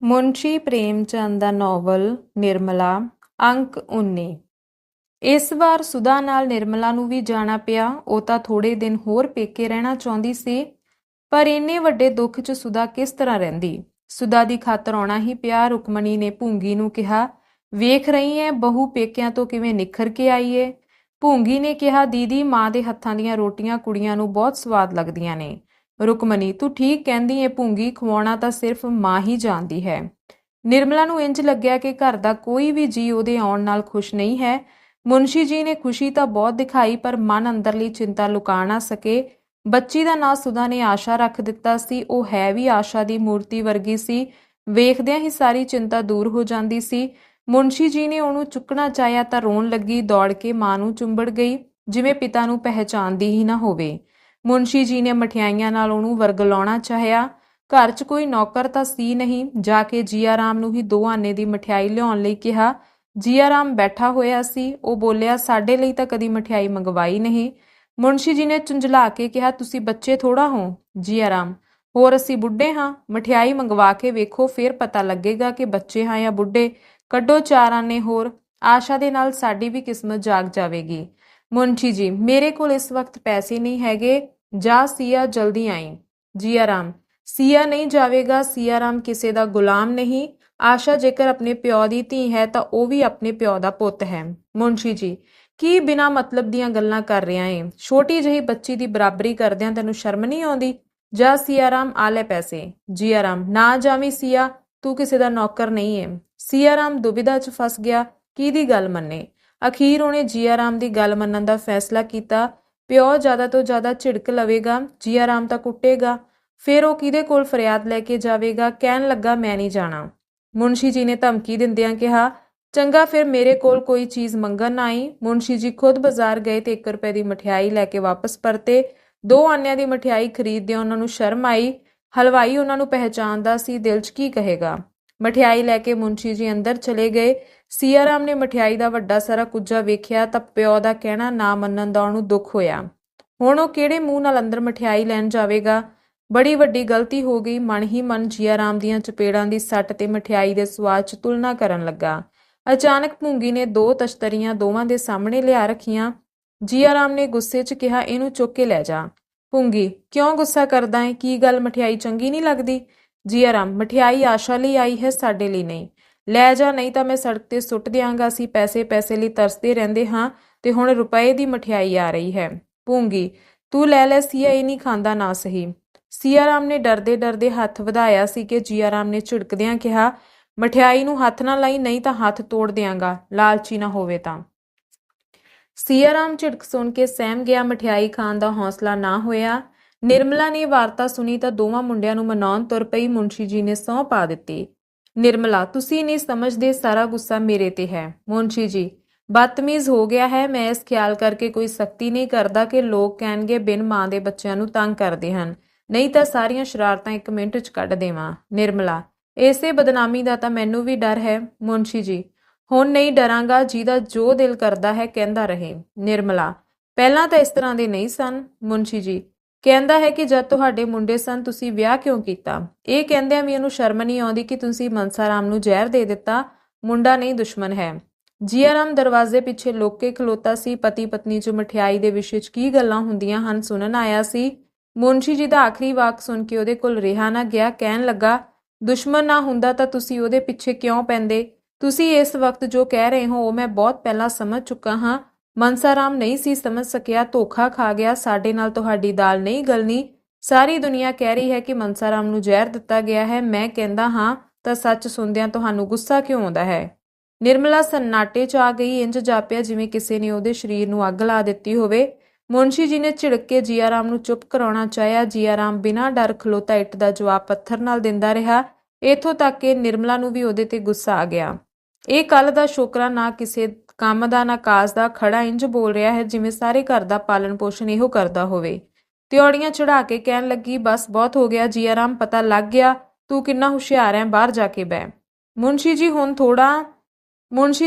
ਮੁਨਸ਼ੀ ਪ੍ਰੇਮਚੰਦ ਦਾ novel Nirmala ਅੰਕ 19। ਇਸ ਵਾਰ ਸੁਧਾ ਨਾਲ ਨਿਰਮਲਾ ਨੂੰ ਵੀ ਜਾਣਾ ਪਿਆ। ਉਹ ਤਾਂ ਥੋੜੇ ਦਿਨ ਹੋਰ ਪੇਕੇ ਰਹਿਣਾ ਚਾਹੁੰਦੀ ਸੀ, ਪਰ ਇੰਨੇ ਵੱਡੇ ਦੁੱਖ 'ਚ ਸੁਧਾ ਕਿਸ ਤਰ੍ਹਾਂ ਰਹਿੰਦੀ। ਸੁਧਾ ਦੀ ਖਾਤਰ ਆਉਣਾ ਹੀ ਪਿਆ। ਰੁਕਮਣੀ ਨੇ ਭੂੰਗੀ ਨੂੰ ਕਿਹਾ, ਵੇਖ ਰਹੀ ਐ ਬਹੂ ਪੇਕਿਆਂ ਤੋਂ ਕਿਵੇਂ ਨਿਖਰ ਕੇ ਆਈ ਏ। ਭੂੰਗੀ ਨੇ ਕਿਹਾ, ਦੀਦੀ ਮਾਂ ਦੇ ਹੱਥਾਂ ਦੀਆਂ ਰੋਟੀਆਂ ਕੁੜੀਆਂ ਨੂੰ ਬਹੁਤ ਸਵਾਦ ਲੱਗਦੀਆਂ ਨੇ। ਰੁਕਮਣੀ, ਤੂੰ ਠੀਕ ਕਹਿੰਦੀ ਏ ਭੂੰਗੀ, ਖਵਾਉਣਾ ਤਾਂ ਸਿਰਫ ਮਾਂ ਹੀ ਜਾਣਦੀ ਹੈ। ਨਿਰਮਲਾ ਨੂੰ ਇੰਜ ਲੱਗਿਆ ਕਿ ਘਰ ਦਾ ਕੋਈ ਵੀ ਜੀ ਉਹਦੇ ਆਉਣ ਨਾਲ ਖੁਸ਼ ਨਹੀਂ ਹੈ। ਮੁਨਸ਼ੀ ਜੀ ਨੇ ਖੁਸ਼ੀ ਤਾਂ ਬਹੁਤ ਦਿਖਾਈ, ਪਰ ਮਨ ਅੰਦਰਲੀ ਚਿੰਤਾ ਲੁਕਾ ਨਾ ਸਕੇ। ਬੱਚੀ ਦਾ ਨਾਂ ਸੁਧਾ ਨੇ ਆਸ਼ਾ ਰੱਖ ਦਿੱਤਾ ਸੀ। ਉਹ ਹੈ ਵੀ ਆਸ਼ਾ ਦੀ ਮੂਰਤੀ ਵਰਗੀ ਸੀ। ਵੇਖਦਿਆਂ ਹੀ ਸਾਰੀ ਚਿੰਤਾ ਦੂਰ ਹੋ ਜਾਂਦੀ ਸੀ। ਮੁਨਸ਼ੀ ਜੀ ਨੇ ਉਹਨੂੰ ਚੁੱਕਣਾ ਚਾਹਿਆ ਤਾਂ ਰੋਣ ਲੱਗੀ। ਦੌੜ ਕੇ ਮਾਂ ਨੂੰ ਚੁੰਬੜ ਗਈ, ਜਿਵੇਂ ਪਿਤਾ ਨੂੰ ਪਹਿਚਾਣਦੀ ਹੀ ਨਾ ਹੋਵੇ। ਮੁਨਸ਼ੀ ਜੀ ਨੇ ਮਠਿਆਈਆਂ ਨਾਲ ਉਹਨੂੰ ਵਰਗਲਾਉਣਾ ਚਾਹਿਆ। ਘਰ 'ਚ ਕੋਈ ਨੌਕਰ ਤਾਂ ਸੀ ਨਹੀਂ। ਜਾ ਕੇ ਜੀਆ ਰਾਮ ਨੂੰ ਹੀ 2 ਆਨੇ ਦੀ ਮਠਿਆਈ ਲਿਆਉਣ ਲਈ ਕਿਹਾ। ਜੀਆ ਰਾਮ ਬੈਠਾ ਹੋਇਆ ਸੀ। ਉਹ ਬੋਲਿਆ, ਸਾਡੇ ਲਈ ਤਾਂ ਕਦੀ ਮਠਿਆਈ ਮੰਗਵਾਈ ਨਹੀਂ। ਮੁਨਸ਼ੀ ਜੀ ਨੇ ਝੁੰਝਲਾ ਕੇ ਕਿਹਾ, ਤੁਸੀਂ ਬੱਚੇ ਥੋੜਾ ਹੋ। ਜੀਆ ਰਾਮ, ਹੋਰ ਅਸੀਂ ਬੁੱਢੇ ਹਾਂ। ਮਠਿਆਈ ਮੰਗਵਾ ਕੇ ਵੇਖੋ, ਫਿਰ ਪਤਾ ਲੱਗੇਗਾ ਕਿ ਬੱਚੇ ਹਾਂ ਜਾਂ ਬੁੱਢੇ। ਕੱਢੋ 4 ਆਨੇ ਹੋਰ। ਆਸ਼ਾ ਦੇ ਨਾਲ ਸਾਡੀ ਵੀ ਕਿਸਮਤ ਜਾਗ ਜਾਵੇਗੀ। ਮੁਨਸ਼ੀ ਜੀ, ਮੇਰੇ ਕੋਲ ਇਸ ਵਕਤ ਪੈਸੇ ਨਹੀਂ ਹੈਗੇ। ਜਾ ਸੀਆ, ਜਲਦੀ ਆਈ। ਜੀਆ ਰਾਮ, ਸੀਆ ਨਹੀਂ ਜਾਵੇਗਾ। ਸੀਆ ਰਾਮ ਕਿਸੇ ਦਾ ਗੁਲਾਮ ਨਹੀਂ। ਆਸ਼ਾ ਜੇਕਰ ਆਪਣੇ ਪਿਓ ਦੀ ਧੀ ਹੈ ਤਾਂ ਉਹ ਵੀ ਆਪਣੇ ਪਿਓ ਦਾ ਪੁੱਤ ਹੈ। ਮੁਨਸ਼ੀ ਜੀ, ਕੀ ਬਿਨਾਂ ਮਤਲਬ ਦੀਆਂ ਗੱਲਾਂ ਕਰ ਰਿਹਾ ਏ। ਛੋਟੀ ਜਿਹੀ ਬੱਚੀ ਦੀ ਬਰਾਬਰੀ ਕਰਦਿਆਂ ਤੈਨੂੰ ਸ਼ਰਮ ਨਹੀਂ ਆਉਂਦੀ। ਜਾ ਸੀਆ ਰਾਮ, ਆ ਲੈ ਪੈਸੇ। ਜੀਆ ਰਾਮ, ਨਾ ਜਾਵੀਂ ਸੀਆ, ਤੂੰ ਕਿਸੇ ਦਾ ਨੌਕਰ ਨਹੀਂ ਏ। ਸੀਆ ਰਾਮ ਦੁਬਿਧਾ 'ਚ ਫਸ ਗਿਆ, ਕਿਹਦੀ ਗੱਲ ਮੰਨੇ। ਅਖੀਰ ਉਹਨੇ ਜੀਆ ਰਾਮ ਦੀ ਗੱਲ ਮੰਨਣ ਦਾ ਫੈਸਲਾ ਕੀਤਾ। ਪਿਓ ਜ਼ਿਆਦਾ ਤੋਂ ਜ਼ਿਆਦਾ ਝਿੜਕ ਲਵੇਗਾ, ਜੀਆ ਰਾਮ ਤਾਂ ਕੁੱਟੇਗਾ। ਫਿਰ ਉਹ ਕਿਹਦੇ ਕੋਲ ਫਰਿਆਦ ਲੈ ਕੇ ਜਾਵੇਗਾ। ਕਹਿਣ ਲੱਗਾ, ਮੈਂ ਨਹੀਂ ਜਾਣਾ। ਮੁਨਸ਼ੀ ਜੀ ਨੇ ਧਮਕੀ ਦਿੰਦਿਆਂ ਕਿਹਾ, ਚੰਗਾ ਫਿਰ ਮੇਰੇ ਕੋਲ ਕੋਈ ਚੀਜ਼ ਮੰਗਣ ਨਾ ਆਈ। ਮੁਨਸ਼ੀ ਜੀ ਖੁਦ ਬਾਜ਼ਾਰ ਗਏ ਤੇ 1 ਰੁਪਏ ਦੀ ਮਠਿਆਈ ਲੈ ਕੇ ਵਾਪਸ ਪਰਤੇ। 2 ਆਨਿਆਂ ਦੀ ਮਠਿਆਈ ਖਰੀਦਦਿਆਂ ਉਹਨਾਂ ਨੂੰ ਸ਼ਰਮ ਆਈ। ਹਲਵਾਈ ਉਹਨਾਂ ਨੂੰ ਪਹਿਚਾਣਦਾ ਸੀ, ਦਿਲ 'ਚ ਕੀ ਕਹੇਗਾ। ਮਠਿਆਈ ਲੈ ਕੇ ਮੁਨਸ਼ੀ ਜੀ ਅੰਦਰ ਚਲੇ ਗਏ। ਸੀਆ ਰਾਮ ਨੇ ਮਠਿਆਈ ਦਾ ਵੱਡਾ ਸਾਰਾ ਕੁੱਜਾ ਵੇਖਿਆ ਤਾਂ ਪਿਓ ਦਾ ਕਹਿਣਾ ਨਾ ਮੰਨਣ ਦਾ ਉਹਨੂੰ ਦੁੱਖ ਹੋਇਆ। ਹੁਣ ਉਹ ਕਿਹੜੇ ਮੂੰਹ ਨਾਲ ਅੰਦਰ ਮਠਿਆਈ ਲੈਣ ਜਾਵੇਗਾ। ਬੜੀ ਵੱਡੀ ਗਲਤੀ ਹੋ ਗਈ। ਮਨ ਹੀ ਮਨ ਜੀਆ ਰਾਮ ਦੀਆਂ ਚਪੇੜਾਂ ਦੀ ਸੱਟ ਤੇ ਮਠਿਆਈ ਦੇ ਸਵਾਦ 'ਚ ਤੁਲਨਾ ਕਰਨ ਲੱਗਾ। ਅਚਾਨਕ ਭੂੰਗੀ ਨੇ 2 ਤਸ਼ਤਰੀਆਂ ਦੋਵਾਂ ਦੇ ਸਾਹਮਣੇ ਲਿਆ ਰੱਖੀਆਂ। ਜੀਆ ਰਾਮ ਨੇ ਗੁੱਸੇ 'ਚ ਕਿਹਾ, ਇਹਨੂੰ ਚੁੱਕ ਕੇ ਲੈ ਜਾ। ਭੂੰਗੀ, ਕਿਉਂ ਗੁੱਸਾ ਕਰਦਾ ਏ, ਕੀ ਗੱਲ ਮਠਿਆਈ ਚੰਗੀ ਨਹੀਂ ਲੱਗਦੀ। ਜੀਆ ਰਾਮ, ਮਠਿਆਈ ਆਸ਼ਾ ਲਈ ਆਈ ਹੈ, ਸਾਡੇ ਲਈ ਨਹੀਂ। ਲੈ ਜਾ, ਨਹੀਂ ਤਾਂ ਮੈਂ ਸੜਕ ਤੇ ਸੁੱਟ ਦਿਆਂਗਾ। ਅਸੀਂ ਪੈਸੇ ਲਈ ਤਰਸਦੇ ਰਹਿੰਦੇ ਹਾਂ ਤੇ ਹੁਣ ਰੁਪਏ ਦੀ ਮਠਿਆਈ ਆ ਰਹੀ ਹੈ। ਭੂੰਗੀ, ਤੂੰ ਲੈ ਲੈ ਸੀਆ, ਇਹ ਨਹੀਂ ਖਾਂਦਾ ਨਾ ਸਹੀ। ਸੀਆ ਰਾਮ ਨੇ ਡਰਦੇ ਡਰਦੇ ਹੱਥ ਵਧਾਇਆ ਸੀ ਕਿ ਜੀਆ ਰਾਮ ਨੇ ਝਿੜਕਦਿਆਂ ਕਿਹਾ, ਮਠਿਆਈ ਨੂੰ ਹੱਥ ਨਾ ਲਾਈ, ਨਹੀਂ ਤਾਂ ਹੱਥ ਤੋੜ ਦਿਆਂਗਾ, ਲਾਲਚੀ ਨਾ ਹੋਵੇ ਤਾਂ। ਸੀਆ ਰਾਮ ਝਿੜਕ ਸੁਣ ਕੇ ਸਹਿਮ ਗਿਆ। ਮਠਿਆਈ ਖਾਣ ਦਾ ਹੌਸਲਾ ਨਾ ਹੋਇਆ। ਨਿਰਮਲਾ ਨੇ ਵਾਰਤਾ ਸੁਣੀ ਤਾਂ ਦੋਵਾਂ ਮੁੰਡਿਆਂ ਨੂੰ ਮਨਾਉਣ ਤੁਰ ਪਈ। ਮੁਨਸ਼ੀ ਜੀ ਨੇ ਸਹੁੰ ਪਾ ਦਿੱਤੀ। ਨਿਰਮਲਾ, ਤੁਸੀਂ ਨਹੀਂ ਸਮਝਦੇ, ਸਾਰਾ ਗੁੱਸਾ ਮੇਰੇ ਤੇ ਹੈ। ਮੁਨਸ਼ੀ ਜੀ, ਬਦਤਮੀਜ਼ ਹੋ ਗਿਆ ਹੈ। ਮੈਂ ਇਸ ਖਿਆਲ ਕਰਕੇ ਕੋਈ ਸਖਤੀ ਨਹੀਂ ਕਰਦਾ ਕਿ ਲੋਕ ਕਹਿਣਗੇ ਬਿਨ ਮਾਂ ਦੇ ਬੱਚਿਆਂ ਨੂੰ ਤੰਗ ਕਰਦੇ ਹਨ, ਨਹੀਂ ਤਾਂ ਸਾਰੀਆਂ ਸ਼ਰਾਰਤਾਂ 1 ਮਿੰਟ 'ਚ ਕੱਢ ਦੇਵਾਂ। ਨਿਰਮਲਾ, ਇਸੇ ਬਦਨਾਮੀ ਦਾ ਤਾਂ ਮੈਨੂੰ ਵੀ ਡਰ ਹੈ। ਮੁਨਸ਼ੀ ਜੀ, ਹੁਣ ਨਹੀਂ ਡਰਾਂਗਾ। ਜਿਹਦਾ ਜੋ ਦਿਲ ਕਰਦਾ ਹੈ ਕਹਿੰਦਾ ਰਹੇ। ਨਿਰਮਲਾ, ਪਹਿਲਾਂ ਤਾਂ ਇਸ ਤਰ੍ਹਾਂ ਦੇ ਨਹੀਂ ਸਨ। ਮੁਨਸ਼ੀ ਜੀ, ਕਹਿੰਦਾ ਹੈ ਕਿ ਜਦ ਤੁਹਾਡੇ ਮੁੰਡੇ ਸਨ ਤੁਸੀਂ ਵਿਆਹ ਕਿਉਂ ਕੀਤਾ। ਇਹ ਕਹਿੰਦਿਆਂ ਵੀ ਉਹਨੂੰ ਸ਼ਰਮ ਨਹੀਂ ਆਉਂਦੀ ਕਿ ਤੁਸੀਂ ਮਨਸਾ ਰਾਮ ਨੂੰ ਜ਼ਹਿਰ ਦੇ ਦਿੱਤਾ। ਮੁੰਡਾ ਨਹੀਂ ਦੁਸ਼ਮਣ ਹੈ। ਜੀਆ ਰਾਮ ਦਰਵਾਜ਼ੇ ਪਿੱਛੇ ਲੁੱਕ ਕੇ ਖਲੋਤਾ ਸੀ। ਪਤੀ ਪਤਨੀ 'ਚ ਮਠਿਆਈ ਦੇ ਵਿਸ਼ੇ 'ਚ ਕੀ ਗੱਲਾਂ ਹੁੰਦੀਆਂ ਹਨ ਸੁਣਨ ਆਇਆ ਸੀ। ਮੁਨਸ਼ੀ ਜੀ ਦਾ ਆਖਰੀ ਵਾਕ ਸੁਣ ਕੇ ਉਹਦੇ ਕੋਲ ਰਿਹਾ ਨਾ ਗਿਆ। ਕਹਿਣ ਲੱਗਾ, ਦੁਸ਼ਮਣ ਨਾ ਹੁੰਦਾ ਤਾਂ ਤੁਸੀਂ ਉਹਦੇ ਪਿੱਛੇ ਕਿਉਂ ਪੈਂਦੇ। ਤੁਸੀਂ ਇਸ ਵਕਤ ਜੋ ਕਹਿ ਰਹੇ ਹੋ ਉਹ ਮੈਂ ਬਹੁਤ ਪਹਿਲਾਂ ਸਮਝ ਚੁੱਕਾ ਹਾਂ। ਮਨਸਾ ਰਾਮ ਨਹੀਂ ਸੀ ਸਮਝ ਸਕਿਆ, ਧੋਖਾ ਖਾ ਗਿਆ। ਸਾਡੇ ਨਾਲ ਤੁਹਾਡੀ ਦਾਲ ਨਹੀਂ ਗਲਣੀ। ਸਾਰੀ ਦੁਨੀਆ ਕਹਿ ਰਹੀ ਹੈ ਕਿ ਮਨਸਾ ਰਾਮ ਨੂੰ ਜ਼ਹਿਰ ਦਿੱਤਾ ਗਿਆ ਹੈ। ਮੈਂ ਕਹਿੰਦਾ ਹਾਂ ਤਾਂ ਸੱਚ ਸੁਣਦਿਆਂ ਤੁਹਾਨੂੰ ਗੁੱਸਾ ਕਿਉਂ ਆਉਂਦਾ ਹੈ। ਨਿਰਮਲਾ ਸੰਨਾਟੇ 'ਚ ਆ ਗਈ। ਇੰਜ ਜਾਪਿਆ ਜਿਵੇਂ ਕਿਸੇ ਨੇ ਉਹਦੇ ਸਰੀਰ ਨੂੰ ਅੱਗ ਲਾ ਦਿੱਤੀ ਹੋਵੇ। ਮੁਨਸ਼ੀ ਜੀ ਨੇ ਝਿੜਕ ਕੇ ਜੀਆ ਰਾਮ ਨੂੰ ਚੁੱਪ ਕਰਾਉਣਾ ਚਾਹਿਆ। ਜੀਆ ਰਾਮ ਬਿਨਾਂ ਡਰ ਖਲੋਤਾ ਇੱਟ ਦਾ ਜਵਾਬ ਪੱਥਰ ਨਾਲ ਦਿੰਦਾ ਰਿਹਾ। ਇੱਥੋਂ ਤੱਕ ਕਿ ਨਿਰਮਲਾ ਨੂੰ ਵੀ ਉਹਦੇ ਤੇ ਗੁੱਸਾ ਆ ਗਿਆ। ਇਹ ਕੱਲ ਦਾ ਛੋਕਰਾ ਨਾ ਕਿਸੇ ਕੰਮ ਦਾ ਨਾ ਕਾਜ ਦਾ, ਖੜਾ ਇੰਜ ਬੋਲ ਰਿਹਾ ਹੈ ਜਿਵੇਂ ਸਾਰੇ ਘਰ ਦਾ ਪਾਲਣ ਪੋਸ਼ਣ ਇਹੋ ਕਰਦਾ ਹੋਵੇ। ਤਿਉੜੀਆਂ ਚੜਾ ਕੇ ਕਹਿਣ ਲੱਗੀ, ਬਸ ਬਹੁਤ ਹੋ ਗਿਆ ਜੀਆ ਰਾਮ, ਪਤਾ ਲੱਗ ਗਿਆ ਤੂੰ ਕਿੰਨਾ ਹੁਸ਼ਿਆਰ ਹੈ, ਬਾਹਰ ਜਾ ਕੇ ਬਹਿ। ਮੁਨਸ਼ੀ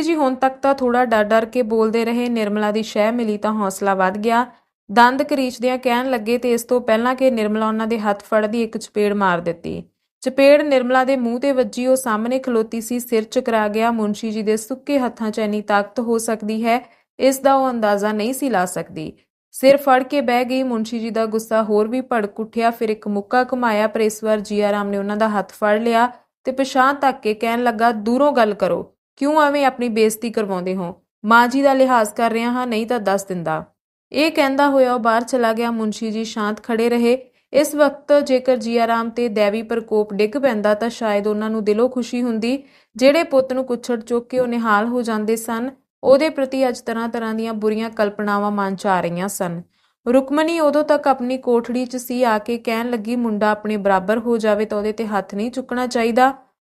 ਜੀ ਹੁਣ ਤੱਕ ਤਾਂ ਥੋੜਾ ਡਰ ਡਰ ਕੇ ਬੋਲਦੇ ਰਹੇ। ਨਿਰਮਲਾ ਦੀ ਸ਼ਹਿ ਮਿਲੀ ਤਾਂ ਹੌਸਲਾ ਵੱਧ ਗਿਆ। ਦੰਦ ਕਰੀਚਦਿਆਂ ਕਹਿਣ ਲੱਗੇ ਤੇ ਇਸ ਤੋਂ ਪਹਿਲਾਂ ਕਿ ਨਿਰਮਲਾ ਉਹਨਾਂ ਦੇ ਹੱਥ ਫੜਦੀ 1 ਚਪੇੜ ਮਾਰ ਦਿੱਤੀ। ਚਪੇੜ ਨਿਰਮਲਾ ਦੇ ਮੂੰਹ ਤੇ ਵੱਜੀ। ਉਹ ਸਾਹਮਣੇ ਖਲੋਤੀ ਸੀ, ਸਿਰ ਚਕਰਾ ਗਿਆ। ਮੁੰਸ਼ੀ ਜੀ ਦੇ ਸੁੱਕੇ ਹੱਥਾਂ 'ਚ ਇੰਨੀ ਤਾਕਤ ਹੋ ਸਕਦੀ ਹੈ, ਇਸ ਦਾ ਉਹ ਅੰਦਾਜ਼ਾ ਨਹੀਂ ਸੀ ਲਾ ਸਕਦੀ। ਸਿਰ ਫੜ ਕੇ ਬਹਿ ਗਈ। ਮੁੰਸ਼ੀ ਜੀ ਦਾ ਗੁੱਸਾ ਹੋਰ ਵੀ ਭੜਕ ਉੱਠਿਆ। ਫਿਰ ਇੱਕ ਮੁੱਕਾ ਘੁਮਾਇਆ, ਪਰ ਇਸ ਵਾਰ ਜੀਆ ਰਾਮ ਨੇ ਉਹਨਾਂ ਦਾ ਹੱਥ ਫੜ ਲਿਆ ਤੇ ਪਿਛਾਂਹ ਧੱਕ ਕੇ ਕਹਿਣ ਲੱਗਾ, ਦੂਰੋਂ ਗੱਲ ਕਰੋ, ਕਿਉਂ ਐਵੇਂ ਆਪਣੀ ਬੇਇੱਜ਼ਤੀ ਕਰਵਾਉਂਦੇ ਹੋ? ਮਾਂ ਜੀ ਦਾ ਲਿਹਾਜ਼ ਕਰ ਰਿਹਾ ਹਾਂ, ਨਹੀਂ ਤਾਂ ਦੱਸ ਦਿੰਦਾ। ਇਹ ਕਹਿੰਦਾ ਹੋਇਆ ਉਹ ਬਾਹਰ ਚਲਾ ਗਿਆ। ਮੁੰਸ਼ੀ ਜੀ ਸ਼ਾਂਤ ਖੜੇ ਰਹੇ। ਇਸ ਵਕਤ ਜੇਕਰ ਜੀਆ ਰਾਮ ਤੇ ਦੈਵੀ ਪ੍ਰਕੋਪ ਡਿੱਗ ਪੈਂਦਾ ਤਾਂ ਸ਼ਾਇਦ ਉਹਨਾਂ ਨੂੰ ਦਿਲੋਂ ਖੁਸ਼ੀ ਹੁੰਦੀ। ਜਿਹੜੇ ਪੁੱਤ ਨੂੰ ਕੁੱਛੜ ਚੁੱਕ ਕੇ ਉਹ ਨਿਹਾਲ ਹੋ ਜਾਂਦੇ ਸਨ, ਉਹਦੇ ਪ੍ਰਤੀ ਅੱਜ ਤਰ੍ਹਾਂ ਤਰ੍ਹਾਂ ਦੀਆਂ ਬੁਰੀਆਂ ਕਲਪਨਾਵਾਂ ਮਨ 'ਚ ਆ ਰਹੀਆਂ ਸਨ। ਰੁਕਮਣੀ ਉਦੋਂ ਤੱਕ ਆਪਣੀ ਕੋਠੜੀ 'ਚ ਸੀ। ਆ ਕੇ ਕਹਿਣ ਲੱਗੀ, ਮੁੰਡਾ ਆਪਣੇ ਬਰਾਬਰ ਹੋ ਜਾਵੇ ਤਾਂ ਉਹਦੇ ਤੇ ਹੱਥ ਨਹੀਂ ਚੁੱਕਣਾ ਚਾਹੀਦਾ।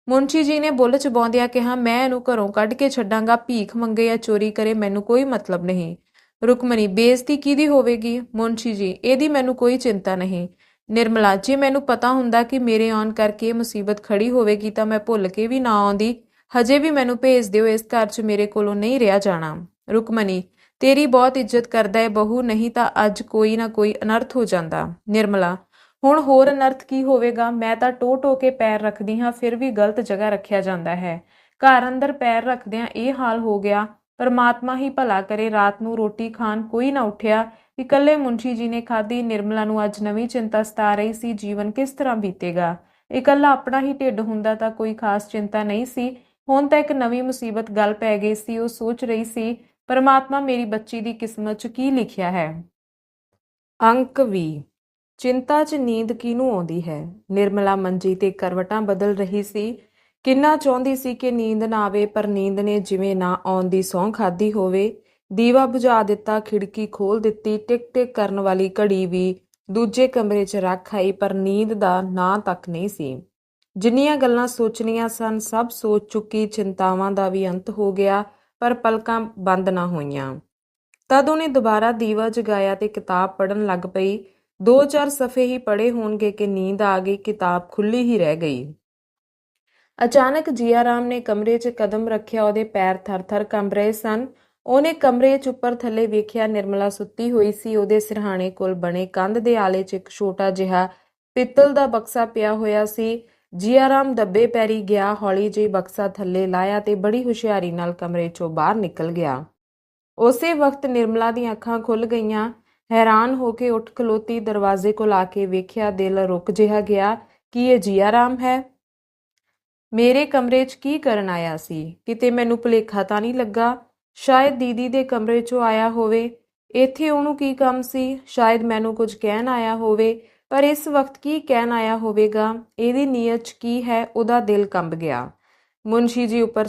ਮੁੰਸ਼ੀ ਜੀ ਨੇ ਬੁੱਲ ਚਬਾਉਂਦਿਆਂ ਕਿਹਾ, ਮੈਂ ਇਹਨੂੰ ਘਰੋਂ ਕੱਢ ਕੇ ਛੱਡਾਂਗਾ, ਭੀਖ ਮੰਗੇ ਜਾਂ ਚੋਰੀ ਕਰੇ, ਮੈਨੂੰ ਕੋਈ ਮਤਲਬ ਨਹੀਂ। ਰੁਕਮਣੀ, ਬੇਇੱਜ਼ਤੀ ਕਿਹਦੀ ਹੋਵੇਗੀ? ਮੁੰਸ਼ੀ ਜੀ, ਇਹਦੀ ਮੈਨੂੰ ਕੋਈ ਚਿੰਤਾ ਨਹੀਂ। ਨਿਰਮਲਾ, ਜੇ ਮੈਨੂੰ ਪਤਾ ਹੁੰਦਾ ਕਿ ਮੇਰੇ ਆਉਣ ਕਰਕੇ ਇਹ ਮੁਸੀਬਤ ਖੜੀ ਹੋਵੇਗੀ ਤਾਂ ਮੈਂ ਭੁੱਲ ਕੇ ਵੀ ਨਾ ਆਉਂਦੀ। ਹਜੇ ਵੀ ਮੈਨੂੰ ਭੇਜ ਦਿਓ, ਇਸ ਘਰ 'ਚ ਮੇਰੇ ਕੋਲੋਂ ਨਹੀਂ ਰਿਹਾ ਜਾਣਾ। ਰੁਕਮਣੀ, ਤੇਰੀ ਬਹੁਤ ਇੱਜ਼ਤ ਕਰਦਾ ਹੈ ਬਹੂ, ਨਹੀਂ ਤਾਂ ਅੱਜ ਕੋਈ ਨਾ ਕੋਈ ਅਨਰਥ ਹੋ ਜਾਂਦਾ। ਨਿਰਮਲਾ, ਹੁਣ ਹੋਰ ਅਨਰਥ ਕੀ ਹੋਵੇਗਾ? ਮੈਂ ਤਾਂ ਟੋ ਟੋ ਕੇ ਪੈਰ ਰੱਖਦੀ ਹਾਂ, ਫਿਰ ਵੀ ਗਲਤ ਜਗ੍ਹਾ ਰੱਖਿਆ ਜਾਂਦਾ ਹੈ। ਘਰ ਅੰਦਰ ਪੈਰ ਰੱਖਦਿਆਂ ਇਹ ਹਾਲ ਹੋ ਗਿਆ। ਪਰਮਾਤਮਾ ਹੀ ਭਲਾ ਕਰੇ। ਰਾਤ ਨੂੰ ਰੋਟੀ ਖਾਣ ਕੋਈ ਨਾ ਉੱਠਿਆ। ਇਕੱਲੇ ਮੁੰਸ਼ੀ ਜੀ ਨੇ ਖਾਧੀ। ਨਿਰਮਲਾ ਨੂੰ ਅੱਜ ਨਵੀਂ ਚਿੰਤਾ ਸਤਾ ਰਹੀ ਸੀ, ਜੀਵਨ ਕਿਸ ਤਰ੍ਹਾਂ ਬੀਤੇਗਾ। ਇਕੱਲਾ ਆਪਣਾ ਹੀ ਢਿੱਡ ਹੁੰਦਾ ਤਾਂ ਕੋਈ ਖਾਸ ਚਿੰਤਾ ਨਹੀਂ ਸੀ, ਹੁਣ ਤਾਂ ਇੱਕ ਨਵੀਂ ਮੁਸੀਬਤ ਗੱਲ ਪੈ ਗਈ ਸੀ। ਉਹ ਸੋਚ ਰਹੀ ਸੀ, ਪਰਮਾਤਮਾ ਮੇਰੀ ਬੱਚੀ ਦੀ ਕਿਸਮਤ 'ਚ ਕੀ ਲਿਖਿਆ ਹੈ। ਅੰਕ 20। ਚਿੰਤਾ 'ਚ ਨੀਂਦ ਕਿਹਨੂੰ ਆਉਂਦੀ ਹੈ? ਨਿਰਮਲਾ ਮੰਜੀ ਤੇ ਕਰਵਟਾਂ ਬਦਲ ਰਹੀ ਸੀ। ਕਿੰਨਾ ਚਾਹੁੰਦੀ ਸੀ ਕਿ ਨੀਂਦ ਨਾ ਆਵੇ, ਪਰ ਨੀਂਦ ਨੇ ਜਿਵੇਂ ਨਾ ਆਉਣ ਦੀ ਸਹੁੰ ਖਾਧੀ ਹੋਵੇ। ਦੀਵਾ ਬੁਝਾ ਦਿੱਤਾ, ਖਿੜਕੀ ਖੋਲ੍ਹ ਦਿੱਤੀ, ਟਿਕ ਟਿਕ ਕਰਨ ਵਾਲੀ ਘੜੀ ਵੀ ਦੂਜੇ ਕਮਰੇ 'ਚ ਰੱਖ ਆਈ, ਪਰ ਨੀਂਦ ਦਾ ਨਾਂ ਤੱਕ ਨਹੀਂ ਸੀ। ਜਿੰਨੀਆਂ ਗੱਲਾਂ ਸੋਚਣੀਆਂ ਸਨ ਸਭ ਸੋਚ ਚੁੱਕੀ। ਚਿੰਤਾਵਾਂ ਦਾ ਵੀ ਅੰਤ ਹੋ ਗਿਆ, ਪਰ ਪਲਕਾਂ ਬੰਦ ਨਾ ਹੋਈਆਂ। ਤਦ ਉਹਨੇ ਦੁਬਾਰਾ ਦੀਵਾ ਜਗਾਇਆ ਤੇ ਕਿਤਾਬ ਪੜ੍ਹਨ ਲੱਗ ਪਈ। 2-4 ਸਫ਼ੇ ਹੀ ਪੜ੍ਹੇ ਹੋਣਗੇ ਕਿ ਨੀਂਦ ਆ ਗਈ। ਕਿਤਾਬ ਖੁੱਲ੍ਹੀ ਹੀ ਰਹਿ ਗਈ। ਅਚਾਨਕ ਜੀਆ ਰਾਮ ਨੇ ਕਮਰੇ 'ਚ ਕਦਮ ਰੱਖਿਆ। ਉਹਦੇ ਪੈਰ ਥਰ-ਥਰ ਕੰਬ ਰਹੇ ਸਨ। ਉਹਨੇ ਕਮਰੇ 'ਚ ਉੱਪਰ ਥੱਲੇ ਵੇਖਿਆ। ਨਿਰਮਲਾ ਸੁੱਤੀ ਹੋਈ ਸੀ। ਉਹਦੇ ਸਿਰਹਾਣੇ ਕੋਲ ਬਣੇ ਕੰਧ ਦੇ ਆਲੇ 'ਚ ਇੱਕ ਛੋਟਾ ਜਿਹਾ ਪਿੱਤਲ ਦਾ ਬਕਸਾ ਪਿਆ ਹੋਇਆ ਸੀ। ਜੀਆ ਰਾਮ ਦੱਬੇ ਪੈਰੀ ਗਿਆ, ਹੌਲੀ ਜਿਹੀ ਬਕਸਾ ਥੱਲੇ ਲਾਇਆ ਤੇ ਬੜੀ ਹੁਸ਼ਿਆਰੀ ਨਾਲ ਕਮਰੇ 'ਚੋਂ ਬਾਹਰ ਨਿਕਲ ਗਿਆ। ਉਸੇ ਵਕਤ ਨਿਰਮਲਾ ਦੀਆਂ ਅੱਖਾਂ ਖੁੱਲ੍ਹ ਗਈਆਂ। ਹੈਰਾਨ ਹੋ ਕੇ ਉੱਠ ਖਲੋਤੀ। ਦਰਵਾਜ਼ੇ ਕੋਲ ਆ ਕੇ ਵੇਖਿਆ, ਦਿਲ ਰੁਕ ਜਿਹਾ ਗਿਆ। ਕੀ ਇਹ ਜੀਆ ਰਾਮ ਹੈ? ਮੇਰੇ ਕਮਰੇ 'ਚ ਕੀ ਕਰਨ ਆਇਆ ਸੀ? ਕਿਤੇ ਮੈਨੂੰ ਭੁਲੇਖਾ ਤਾਂ ਨਹੀਂ ਲੱਗਾ? ਸ਼ਾਇਦ ਦੀਦੀ ਦੇ ਕਮਰੇ 'ਚੋਂ ਆਇਆ ਹੋਵੇ। ਇੱਥੇ ਉਹਨੂੰ ਕੀ ਕੰਮ ਸੀ? ਸ਼ਾਇਦ ਮੈਨੂੰ ਕੁਝ ਕਹਿਣ ਆਇਆ ਹੋਵੇ, ਪਰ ਇਸ ਵਕਤ ਕੀ ਕਹਿਣ ਆਇਆ ਹੋਵੇਗਾ? ਇਹਦੀ ਨੀਅਤ 'ਚ ਕੀ ਹੈ? ਉਹਦਾ ਦਿਲ ਕੰਬ ਗਿਆ। ਮੁੰਸ਼ੀ ਜੀ ਉੱਪਰ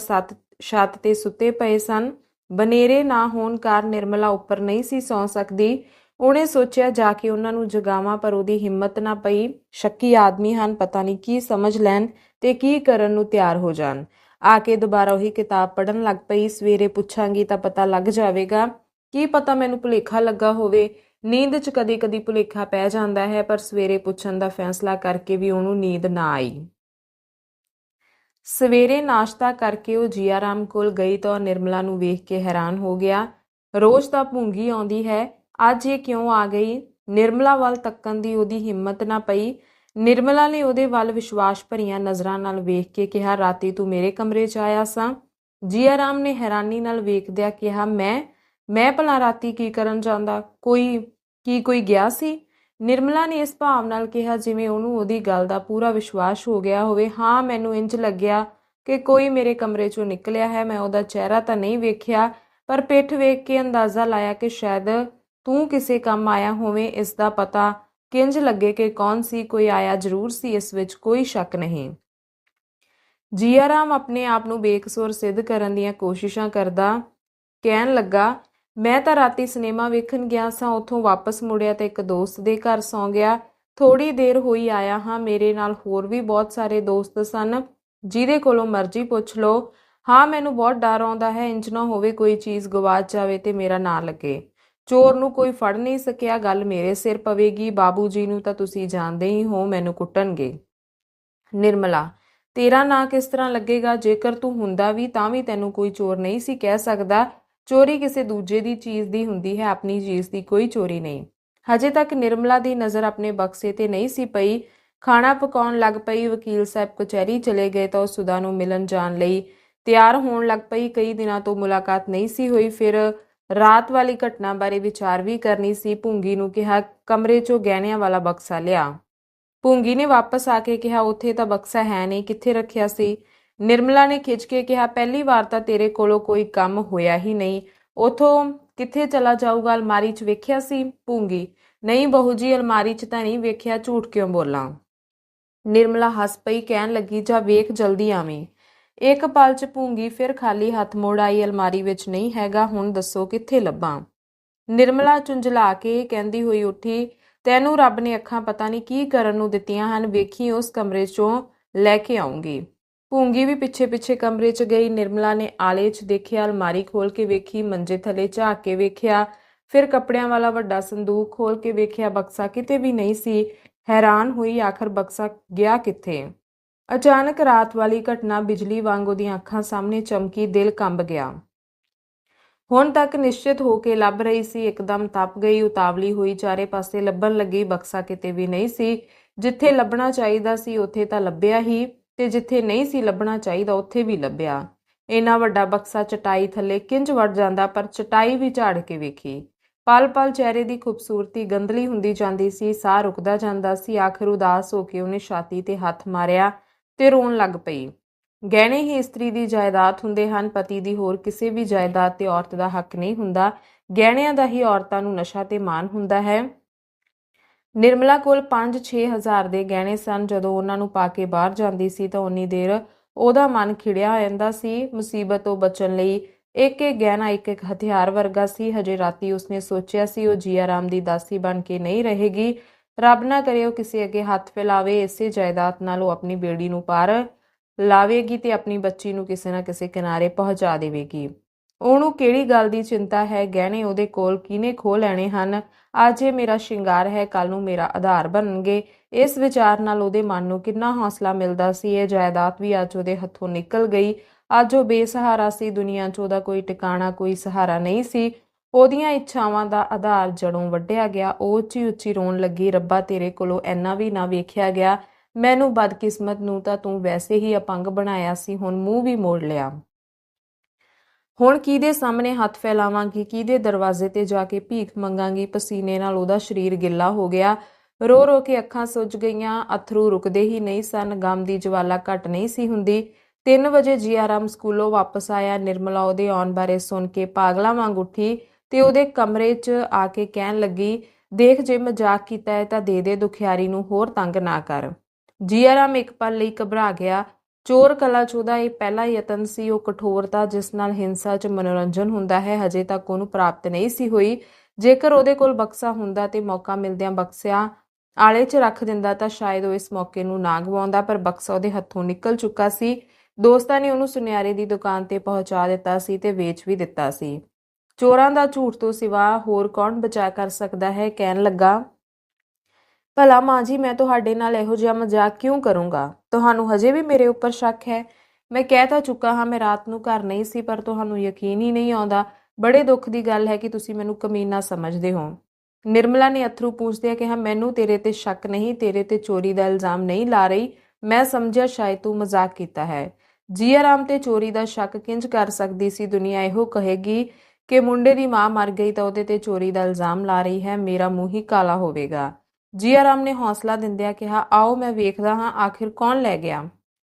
ਛੱਤ ਤੇ ਸੁੱਤੇ ਪਏ ਸਨ। ਬਨੇਰੇ ਨਾ ਹੋਣ ਕਾਰਨ ਨਿਰਮਲਾ ਉੱਪਰ ਨਹੀਂ ਸੀ ਸੌਂ ਸਕਦੀ। ਉਹਨੇ ਸੋਚਿਆ ਜਾ ਕੇ ਉਹਨਾਂ ਨੂੰ ਜਗਾਵਾਂ, ਪਰ ਉਹਦੀ ਹਿੰਮਤ ਨਾ ਪਈ। ਸ਼ੱਕੀ ਆਦਮੀ ਹਨ, ਪਤਾ ਨਹੀਂ ਕੀ ਸਮਝ ਲੈਣ ਤੇ ਕੀ ਕਰਨ ਨੂੰ ਤਿਆਰ ਹੋ ਜਾਣ। ਆ ਕੇ ਦੁਬਾਰਾ ਉਹੀ ਕਿਤਾਬ ਪੜ੍ਹਨ ਲੱਗ ਪਈ। ਸਵੇਰੇ ਪੁੱਛਾਂਗੀ ਤਾਂ ਪਤਾ ਲੱਗ ਜਾਵੇਗਾ। ਕੀ ਪਤਾ ਮੈਨੂੰ ਭੁਲੇਖਾ ਲੱਗਾ ਹੋਵੇ। ਨੀਂਦ 'ਚ ਕਦੀ ਕਦੀ ਭੁਲੇਖਾ ਪੈ ਜਾਂਦਾ ਹੈ, ਪਰ ਸਵੇਰੇ ਪੁੱਛਣ ਦਾ ਫੈਸਲਾ ਕਰਕੇ ਵੀ ਉਹਨੂੰ ਨੀਂਦ ਨਾ ਆਈ। ਸਵੇਰੇ ਨਾਸ਼ਤਾ ਕਰਕੇ ਉਹ ਜੀਆ ਰਾਮ ਕੋਲ ਗਈ ਤਾਂ ਨਿਰਮਲਾ ਨੂੰ ਵੇਖ ਕੇ ਹੈਰਾਨ ਹੋ ਗਿਆ। ਰੋਜ਼ ਤਾਂ ਭੂੰਗੀ ਆਉਂਦੀ ਹੈ, ਅੱਜ ਇਹ ਕਿਉਂ ਆ ਗਈ? ਨਿਰਮਲਾ ਵੱਲ ਤੱਕਣ ਦੀ ਉਹਦੀ ਹਿੰਮਤ ਨਾ ਪਈ। ਨਿਰਮਲਾ ਨੇ ਉਹਦੇ ਵੱਲ ਵਿਸ਼ਵਾਸ ਭਰੀਆਂ ਨਜ਼ਰਾਂ ਨਾਲ ਵੇਖ ਕੇ ਕਿਹਾ, ਰਾਤੀ ਤੂੰ ਮੇਰੇ ਕਮਰੇ 'ਚ ਆਇਆ ਸਾਂ? ਜੀਆ ਰਾਮ ਨੇ ਹੈਰਾਨੀ ਨਾਲ ਵੇਖਦਿਆਂ ਕਿਹਾ, ਮੈਂ ਭਲਾ ਰਾਤੀ ਕੀ ਕਰਨ ਜਾਂਦਾ? ਕੋਈ ਗਿਆ ਸੀ? ਨਿਰਮਲਾ ਨੇ ਇਸ ਭਾਵ ਨਾਲ ਕਿਹਾ ਜਿਵੇਂ ਉਹਨੂੰ ਉਹਦੀ ਗੱਲ ਦਾ ਪੂਰਾ ਵਿਸ਼ਵਾਸ ਹੋ ਗਿਆ ਹੋਵੇ। ਹਾਂ, ਮੈਨੂੰ ਇੰਜ ਲੱਗਿਆ ਕਿ ਕੋਈ ਮੇਰੇ ਕਮਰੇ 'ਚੋਂ ਨਿਕਲਿਆ ਹੈ। ਮੈਂ ਉਹਦਾ ਚਿਹਰਾ ਤਾਂ ਨਹੀਂ ਵੇਖਿਆ, ਪਰ ਪਿੱਠ ਵੇਖ ਕੇ ਅੰਦਾਜ਼ਾ ਲਾਇਆ ਕਿ ਸ਼ਾਇਦ ਤੂੰ ਕਿਸੇ ਕੰਮ ਆਇਆ ਹੋਵੇਂ। ਇਸ ਦਾ ਪਤਾ ਕਿੰਜ ਲੱਗੇ ਕਿ ਕੌਣ ਸੀ? ਕੋਈ ਆਇਆ ਜ਼ਰੂਰ ਸੀ, ਇਸ ਵਿੱਚ ਕੋਈ ਸ਼ੱਕ ਨਹੀਂ। ਜੀਆ ਰਾਮ ਆਪਣੇ ਆਪ ਨੂੰ ਬੇਕਸੂਰ ਸਿੱਧ ਕਰਨ ਦੀਆਂ ਕੋਸ਼ਿਸ਼ਾਂ ਕਰਦਾ ਕਹਿਣ ਲੱਗਾ, ਮੈਂ ਤਾਂ ਰਾਤੀ ਸਿਨੇਮਾ ਵੇਖਣ ਗਿਆ ਸਾਂ, ਉੱਥੋਂ ਵਾਪਸ ਮੁੜਿਆ ਤੇ ਇੱਕ ਦੋਸਤ ਦੇ ਘਰ ਸੌਂ ਗਿਆ। ਥੋੜ੍ਹੀ ਦੇਰ ਹੋਈ ਆਇਆ ਹਾਂ। ਮੇਰੇ ਨਾਲ ਹੋਰ ਵੀ ਬਹੁਤ ਸਾਰੇ ਦੋਸਤ ਸਨ, ਜਿਹਦੇ ਕੋਲੋਂ ਮਰਜ਼ੀ ਪੁੱਛ ਲਓ। ਹਾਂ, ਮੈਨੂੰ ਬਹੁਤ ਡਰ ਆਉਂਦਾ ਹੈ, ਇੰਜ ਨਾ ਹੋਵੇ ਕੋਈ ਚੀਜ਼ ਗਵਾਚ ਜਾਵੇ ਤੇ ਮੇਰਾ ਨਾਂ ਲੱਗੇ। ਚੋਰ ਨੂੰ ਕੋਈ ਫੜ ਨਹੀਂ ਸਕਿਆ, ਗੱਲ ਮੇਰੇ ਸਿਰ ਪਵੇਗੀ। ਬਾਬੂ ਜੀ ਨੂੰ ਤਾਂ ਤੁਸੀਂ ਜਾਣਦੇ ਹੀ ਹੋ, ਮੈਨੂੰ ਕੁੱਟਣਗੇ। ਨਿਰਮਲਾ, ਤੇਰਾ ਨਾਂ ਕਿਸ ਤਰ੍ਹਾਂ ਲੱਗੇਗਾ? ਜੇਕਰ ਤੂੰ ਹੁੰਦਾ ਵੀ ਤਾਂ ਵੀ ਤੈਨੂੰ ਕੋਈ ਚੋਰ ਨਹੀਂ ਸੀ ਕਹਿ ਸਕਦਾ। ਚੋਰੀ ਕਿਸੇ ਦੂਜੇ ਦੀ ਚੀਜ਼ ਦੀ ਹੁੰਦੀ ਹੈ, ਆਪਣੀ ਚੀਜ਼ ਦੀ ਕੋਈ ਚੋਰੀ ਨਹੀਂ। ਹਜੇ ਤੱਕ ਨਿਰਮਲਾ ਦੀ ਨਜ਼ਰ ਆਪਣੇ ਬਕਸੇ ਤੇ ਨਹੀਂ ਸੀ ਪਈ। ਖਾਣਾ ਪਕਾਉਣ ਲੱਗ ਪਈ। ਵਕੀਲ ਸਾਹਿਬ ਕਚਹਿਰੀ ਚਲੇ ਗਏ ਤਾਂ ਉਹ ਸੁਦਾ ਨੂੰ ਮਿਲਣ ਜਾਣ ਲਈ ਤਿਆਰ ਹੋਣ ਲੱਗ ਪਈ। ਕਈ ਦਿਨਾਂ ਤੋਂ ਮੁਲਾਕਾਤ ਨਹੀਂ ਸੀ ਹੋਈ। ਫਿਰ ਰਾਤ ਵਾਲੀ ਘਟਨਾ ਬਾਰੇ ਵਿਚਾਰ ਵੀ ਕਰਨੀ ਸੀ। ਭੂੰਗੀ ਨੂੰ ਕਿਹਾ, ਕਮਰੇ 'ਚੋਂ ਗਹਿਣਿਆਂ ਵਾਲਾ ਬਕਸਾ ਲਿਆ। ਭੂੰਗੀ ਨੇ ਵਾਪਸ ਆ ਕੇ ਕਿਹਾ, ਉੱਥੇ ਤਾਂ ਬਕਸਾ ਹੈ ਨਹੀਂ, ਕਿੱਥੇ ਰੱਖਿਆ ਸੀ? ਨਿਰਮਲਾ ਨੇ ਖਿੱਚ ਕੇ ਕਿਹਾ, ਪਹਿਲੀ ਵਾਰ ਤਾਂ ਤੇਰੇ ਕੋਲੋਂ ਕੋਈ ਕੰਮ ਹੋਇਆ ਹੀ ਨਹੀਂ, ਉਥੋਂ ਕਿੱਥੇ ਚਲਾ ਜਾਊਗਾ? ਅਲਮਾਰੀ 'ਚ ਵੇਖਿਆ ਸੀ? ਭੂੰਗੀ, ਨਹੀਂ ਬਹੂ ਜੀ, ਅਲਮਾਰੀ 'ਚ ਤਾਂ ਨਹੀਂ ਵੇਖਿਆ, ਝੂਠ ਕਿਉਂ ਬੋਲਾਂ? ਨਿਰਮਲਾ ਹੱਸ ਪਈ, ਕਹਿਣ ਲੱਗੀ, ਜਾ ਵੇਖ, ਜਲਦੀ ਆਵੀਂ। ਇੱਕ ਪਲ 'ਚ ਭੂੰਗੀ ਫਿਰ ਖਾਲੀ ਹੱਥ ਮੁੜ ਆਈ। ਅਲਮਾਰੀ ਵਿੱਚ ਨਹੀਂ ਹੈਗਾ, ਹੁਣ ਦੱਸੋ ਕਿੱਥੇ ਲੱਭਾਂ? ਨਿਰਮਲਾ ਝੁੰਝਲਾ ਕੇ ਕਹਿੰਦੀ ਹੋਈ ਉੱਠੀ, ਤੈਨੂੰ ਰੱਬ ਨੇ ਅੱਖਾਂ ਪਤਾ ਨਹੀਂ ਕੀ ਕਰਨ ਨੂੰ ਦਿੱਤੀਆਂ ਹਨ, ਵੇਖੀ ਉਸ ਕਮਰੇ 'ਚੋਂ ਲੈ ਕੇ ਆਉਂਗੀ। ਭੂੰਗੀ ਵੀ ਪਿੱਛੇ ਪਿੱਛੇ ਕਮਰੇ 'ਚ ਗਈ। ਨਿਰਮਲਾ ਨੇ ਆਲੇ 'ਚ ਦੇਖਿਆ, ਅਲਮਾਰੀ ਖੋਲ ਕੇ ਵੇਖੀ, ਮੰਜੇ ਥੱਲੇ ਝਾਕ ਕੇ ਵੇਖਿਆ, ਫਿਰ ਕੱਪੜਿਆਂ ਵਾਲਾ ਵੱਡਾ ਸੰਦੂਕ ਖੋਲ ਕੇ ਵੇਖਿਆ, ਬਕਸਾ ਕਿਤੇ ਵੀ ਨਹੀਂ ਸੀ। ਹੈਰਾਨ ਹੋਈ, ਆਖਰ ਬਕਸਾ ਗਿਆ ਕਿੱਥੇ? ਅਚਾਨਕ ਰਾਤ ਵਾਲੀ ਘਟਨਾ ਬਿਜਲੀ ਵਾਂਗ ਉਹਦੀਆਂ ਅੱਖਾਂ ਸਾਹਮਣੇ ਚਮਕੀ, ਦਿਲ ਕੰਬ ਗਿਆ। ਹੁਣ ਤੱਕ ਨਿਸ਼ਚਿਤ ਹੋ ਕੇ ਲੱਭ ਰਹੀ ਸੀ, ਇੱਕਦਮ ਤਪ ਗਈ, ਉਤਾਵਲੀ ਹੋਈ, ਚਾਰੇ ਪਾਸੇ ਲੱਭਣ ਲੱਗੀ। ਬਕਸਾ ਕਿਤੇ ਵੀ ਨਹੀਂ ਸੀ। ਜਿੱਥੇ ਲੱਭਣਾ ਚਾਹੀਦਾ ਸੀ ਉੱਥੇ ਤਾਂ ਲੱਭਿਆ ਹੀ, ਤੇ ਜਿੱਥੇ ਨਹੀਂ ਸੀ ਲੱਭਣਾ ਚਾਹੀਦਾ ਉੱਥੇ ਵੀ ਲੱਭਿਆ। ਇੰਨਾ ਵੱਡਾ ਬਕਸਾ ਚਟਾਈ ਥੱਲੇ ਕਿੰਜ ਵੜ ਜਾਂਦਾ, ਪਰ ਚਟਾਈ ਵੀ ਝਾੜ ਕੇ ਵੇਖੀ। ਪਲ ਪਲ ਚਿਹਰੇ ਦੀ ਖੂਬਸੂਰਤੀ ਗੰਧਲੀ ਹੁੰਦੀ ਜਾਂਦੀ ਸੀ, ਸਾਹ ਰੁਕਦਾ ਜਾਂਦਾ ਸੀ। ਆਖਰ ਉਦਾਸ ਹੋ ਕੇ ਉਹਨੇ ਛਾਤੀ ਤੇ ਹੱਥ ਮਾਰਿਆ ਤੇ ਰੋਣ ਲੱਗ ਪਈ। ਗਹਿਣੇ ਹੀ ਇਸਤਰੀ ਦੀ ਜਾਇਦਾਦ ਹੁੰਦੇ ਹਨ, ਪਤੀ ਦੀ ਹੋਰ ਕਿਸੇ ਵੀ ਜਾਇਦਾਦ ਤੇ ਔਰਤ ਦਾ ਹੱਕ ਨਹੀਂ ਹੁੰਦਾ। ਗਹਿਣਿਆਂ ਦਾ ਹੀ ਔਰਤਾਂ ਨੂੰ ਨਸ਼ਾ ਤੇ ਮਾਣ ਹੁੰਦਾ ਹੈ। ਨਿਰਮਲਾ ਕੋਲ 5-6 ਹਜ਼ਾਰ ਦੇ ਗਹਿਣੇ ਸਨ। ਜਦੋਂ ਉਹਨਾਂ ਨੂੰ ਪਾ ਕੇ ਬਾਹਰ ਜਾਂਦੀ ਸੀ ਤਾਂ ਉਨੀ ਦੇਰ ਉਹਦਾ ਮਨ ਖਿੜਿਆ ਰਹਿੰਦਾ ਸੀ। ਮੁਸੀਬਤ ਤੋਂ ਬਚਣ ਲਈ ਇੱਕ ਇੱਕ ਗਹਿਣਾ ਇੱਕ ਇੱਕ ਹਥਿਆਰ ਵਰਗਾ ਸੀ। ਹਜੇ ਰਾਤੀ ਉਸਨੇ ਸੋਚਿਆ ਸੀ, ਉਹ ਜੀਆ ਰਾਮ ਦੀ ਦਾਸੀ ਬਣ ਕੇ ਨਹੀਂ ਰਹੇਗੀ। ਰੱਬ ਨਾ ਕਰੇ ਉਹ ਕਿਸੇ ਅੱਗੇ ਹੱਥ ਫੈਲਾਵੇ, ਇਸੇ ਜਾਇਦਾਦ ਨਾਲ ਉਹ ਆਪਣੀ ਬੇੜੀ ਨੂੰ ਪਾਰ ਲਾਵੇਗੀ ਤੇ ਆਪਣੀ ਬੱਚੀ ਨੂੰ ਕਿਸੇ ਨਾ ਕਿਸੇ ਕਿਨਾਰੇ ਪਹੁੰਚਾ ਦੇਵੇਗੀ। ਉਹਨੂੰ ਕਿਹੜੀ ਗੱਲ ਦੀ ਚਿੰਤਾ ਹੈ? ਗਹਿਣੇ ਉਹਦੇ ਕੋਲ ਕਿਹਨੇ ਖੋਹ ਲੈਣੇ ਹਨ? ਅੱਜ ਇਹ ਮੇਰਾ ਸ਼ਿੰਗਾਰ ਹੈ, ਕੱਲ ਨੂੰ ਮੇਰਾ ਆਧਾਰ ਬਣਨਗੇ। ਇਸ ਵਿਚਾਰ ਨਾਲ ਉਹਦੇ ਮਨ ਨੂੰ ਕਿੰਨਾ ਹੌਸਲਾ ਮਿਲਦਾ ਸੀ। ਇਹ ਜਾਇਦਾਦ ਵੀ ਅੱਜ ਉਹਦੇ ਹੱਥੋਂ ਨਿਕਲ ਗਈ। ਅੱਜ ਉਹ ਬੇਸਹਾਰਾ ਸੀ। ਦੁਨੀਆ 'ਚ ਉਹਦਾ ਕੋਈ ਟਿਕਾਣਾ, ਕੋਈ ਸਹਾਰਾ ਨਹੀਂ ਸੀ। ਉਹਦੀਆਂ ਇੱਛਾਵਾਂ ਦਾ ਆਧਾਰ ਜੜੋਂ ਵੱਢਿਆ ਗਿਆ। ਉਹ ਉੱਚੀ ਉੱਚੀ ਰੋਣ ਲੱਗੀ, ਰੱਬਾ ਤੇਰੇ ਕੋਲੋਂ ਇੰਨਾ ਵੀ ਨਾ ਵੇਖਿਆ ਗਿਆ। ਮੈਨੂੰ ਬਦਕਿਸਮਤ ਨੂੰ ਤਾਂ ਤੂੰ ਵੈਸੇ ਹੀ ਅਪੰਗ ਬਣਾਇਆ ਸੀ, ਹੁਣ ਮੂੰਹ ਵੀ ਮੋੜ ਲਿਆ। ਹੁਣ ਕਿਹਦੇ ਸਾਹਮਣੇ ਹੱਥ ਫੈਲਾਵਾਂਗੀ? ਕਿਹਦੇ ਦਰਵਾਜ਼ੇ ਤੇ ਜਾ ਕੇ ਭੀਖ ਮੰਗਾਂਗੀ? ਪਸੀਨੇ ਨਾਲ ਉਹਦਾ ਸਰੀਰ ਗਿੱਲਾ ਹੋ ਗਿਆ। ਰੋ ਰੋ ਕੇ ਅੱਖਾਂ ਸੁੱਜ ਗਈਆਂ, ਅਥਰੂ ਰੁਕਦੇ ਹੀ ਨਹੀਂ ਸਨ। ਗਮ ਦੀ ਜਵਾਲਾ ਘੱਟ ਨਹੀਂ ਸੀ ਹੁੰਦੀ। 3 ਵਜੇ ਜੀਆ ਰਾਮ ਸਕੂਲੋਂ ਵਾਪਸ ਆਇਆ। ਨਿਰਮਲਾ ਉਹਦੇ ਆਉਣ ਬਾਰੇ ਸੁਣ ਕੇ ਪਾਗਲਾਂ ਵਾਂਗ ਉੱਠੀ ਤੇ ਉਹਦੇ ਕਮਰੇ 'ਚ ਆ ਕੇ ਕਹਿਣ ਲੱਗੀ, ਦੇਖ, ਜੇ ਮਜ਼ਾਕ ਕੀਤਾ ਹੈ ਤਾਂ ਦੇ ਦੇ, ਦੁਖਿਆਰੀ ਨੂੰ ਹੋਰ ਤੰਗ ਨਾ ਕਰ। ਜੀਆ ਰਾਮ ਇੱਕ ਪਲ ਲਈ ਘਬਰਾ ਗਿਆ। ਚੋਰ ਕਲਾ 'ਚ ਉਹਦਾ ਇਹ ਪਹਿਲਾ ਯਤਨ ਸੀ। ਉਹ ਕਠੋਰਤਾ ਜਿਸ ਨਾਲ ਹਿੰਸਾ 'ਚ ਮਨੋਰੰਜਨ ਹੁੰਦਾ ਹੈ, ਹਜੇ ਤੱਕ ਉਹਨੂੰ ਪ੍ਰਾਪਤ ਨਹੀਂ ਸੀ ਹੋਈ। ਜੇਕਰ ਉਹਦੇ ਕੋਲ ਬਕਸਾ ਹੁੰਦਾ ਤੇ ਮੌਕਾ ਮਿਲਦਿਆਂ ਬਕਸਿਆ ਆਲੇ 'ਚ ਰੱਖ ਦਿੰਦਾ ਤਾਂ ਸ਼ਾਇਦ ਉਹ ਇਸ ਮੌਕੇ ਨੂੰ ਨਾ ਗਵਾਉਂਦਾ, ਪਰ ਬਕਸਾ ਉਹਦੇ ਹੱਥੋਂ ਨਿਕਲ ਚੁੱਕਾ ਸੀ। ਦੋਸਤਾਂ ਨੇ ਉਹਨੂੰ ਸੁਨਿਆਰੇ ਦੀ ਦੁਕਾਨ ਤੇ ਪਹੁੰਚਾ ਦਿੱਤਾ ਸੀ ਤੇ ਵੇਚ ਵੀ ਦਿੱਤਾ ਸੀ। ਚੋਰਾਂ ਦਾ ਝੂਠ ਤੋਂ ਸਿਵਾ ਹੋਰ ਕੌਣ ਬਚਾ ਕਰ ਸਕਦਾ ਹੈ? ਕਹਿਣ ਲੱਗਾ, ਭਲਾ ਮਾਂ ਜੀ, ਮੈਂ ਤੁਹਾਡੇ ਨਾਲ ਇਹੋ ਜਿਹਾ ਮਜ਼ਾਕ ਕਿਉਂ ਕਰੂੰਗਾ? ਤੁਹਾਨੂੰ ਹਜੇ ਵੀ ਮੇਰੇ ਉੱਪਰ ਸ਼ੱਕ ਹੈ? ਮੈਂ ਕਹਿ ਤਾਂ ਚੁੱਕਾ ਹਾਂ, ਮੈਂ ਰਾਤ ਨੂੰ ਘਰ ਨਹੀਂ ਸੀ, ਪਰ ਤੁਹਾਨੂੰ ਯਕੀਨ ਹੀ ਨਹੀਂ ਆਉਂਦਾ। ਬੜੇ ਦੁੱਖ ਦੀ ਗੱਲ ਹੈ ਕਿ ਤੁਸੀਂ ਮੈਨੂੰ ਕਮੀਨਾ ਸਮਝਦੇ ਹੋ। ਨਿਰਮਲਾ ਨੇ ਅਥਰੂ ਪੂੰਝਦਿਆਂ ਕਿਹਾ, ਮੈਨੂੰ ਤੇਰੇ ਤੇ ਸ਼ੱਕ ਨਹੀਂ, ਤੇਰੇ ਤੇ ਚੋਰੀ ਦਾ ਇਲਜ਼ਾਮ ਨਹੀਂ ਲਾ ਰਹੀ। ਮੈਂ ਸਮਝਿਆ ਸ਼ਾਇਦ ਤੂੰ ਮਜ਼ਾਕ ਕੀਤਾ ਹੈ। ਜੀਆ ਰਾਮ ਤੇ ਚੋਰੀ ਦਾ ਸ਼ੱਕ ਕਿੰਜ ਕਰ ਸਕਦੀ ਸੀ? ਦੁਨੀਆ ਇਹੋ ਕਹੇਗੀ ਕਿ ਮੁੰਡੇ ਦੀ ਮਾਂ ਮਰ ਗਈ ਤਾਂ ਉਹਦੇ ਤੇ ਚੋਰੀ ਦਾ ਇਲਜ਼ਾਮ ਲਾ ਰਹੀ ਹੈ। ਮੇਰਾ ਮੂੰਹ ਹੀ ਕਾਲਾ ਹੋਵੇਗਾ। ਜੀਆ ਰਾਮ ਨੇ ਹੌਸਲਾ ਦਿੰਦਿਆਂ ਕਿਹਾ, ਆਓ ਮੈਂ ਵੇਖਦਾ ਹਾਂ, ਆਖਿਰ ਕੌਣ ਲੈ ਗਿਆ?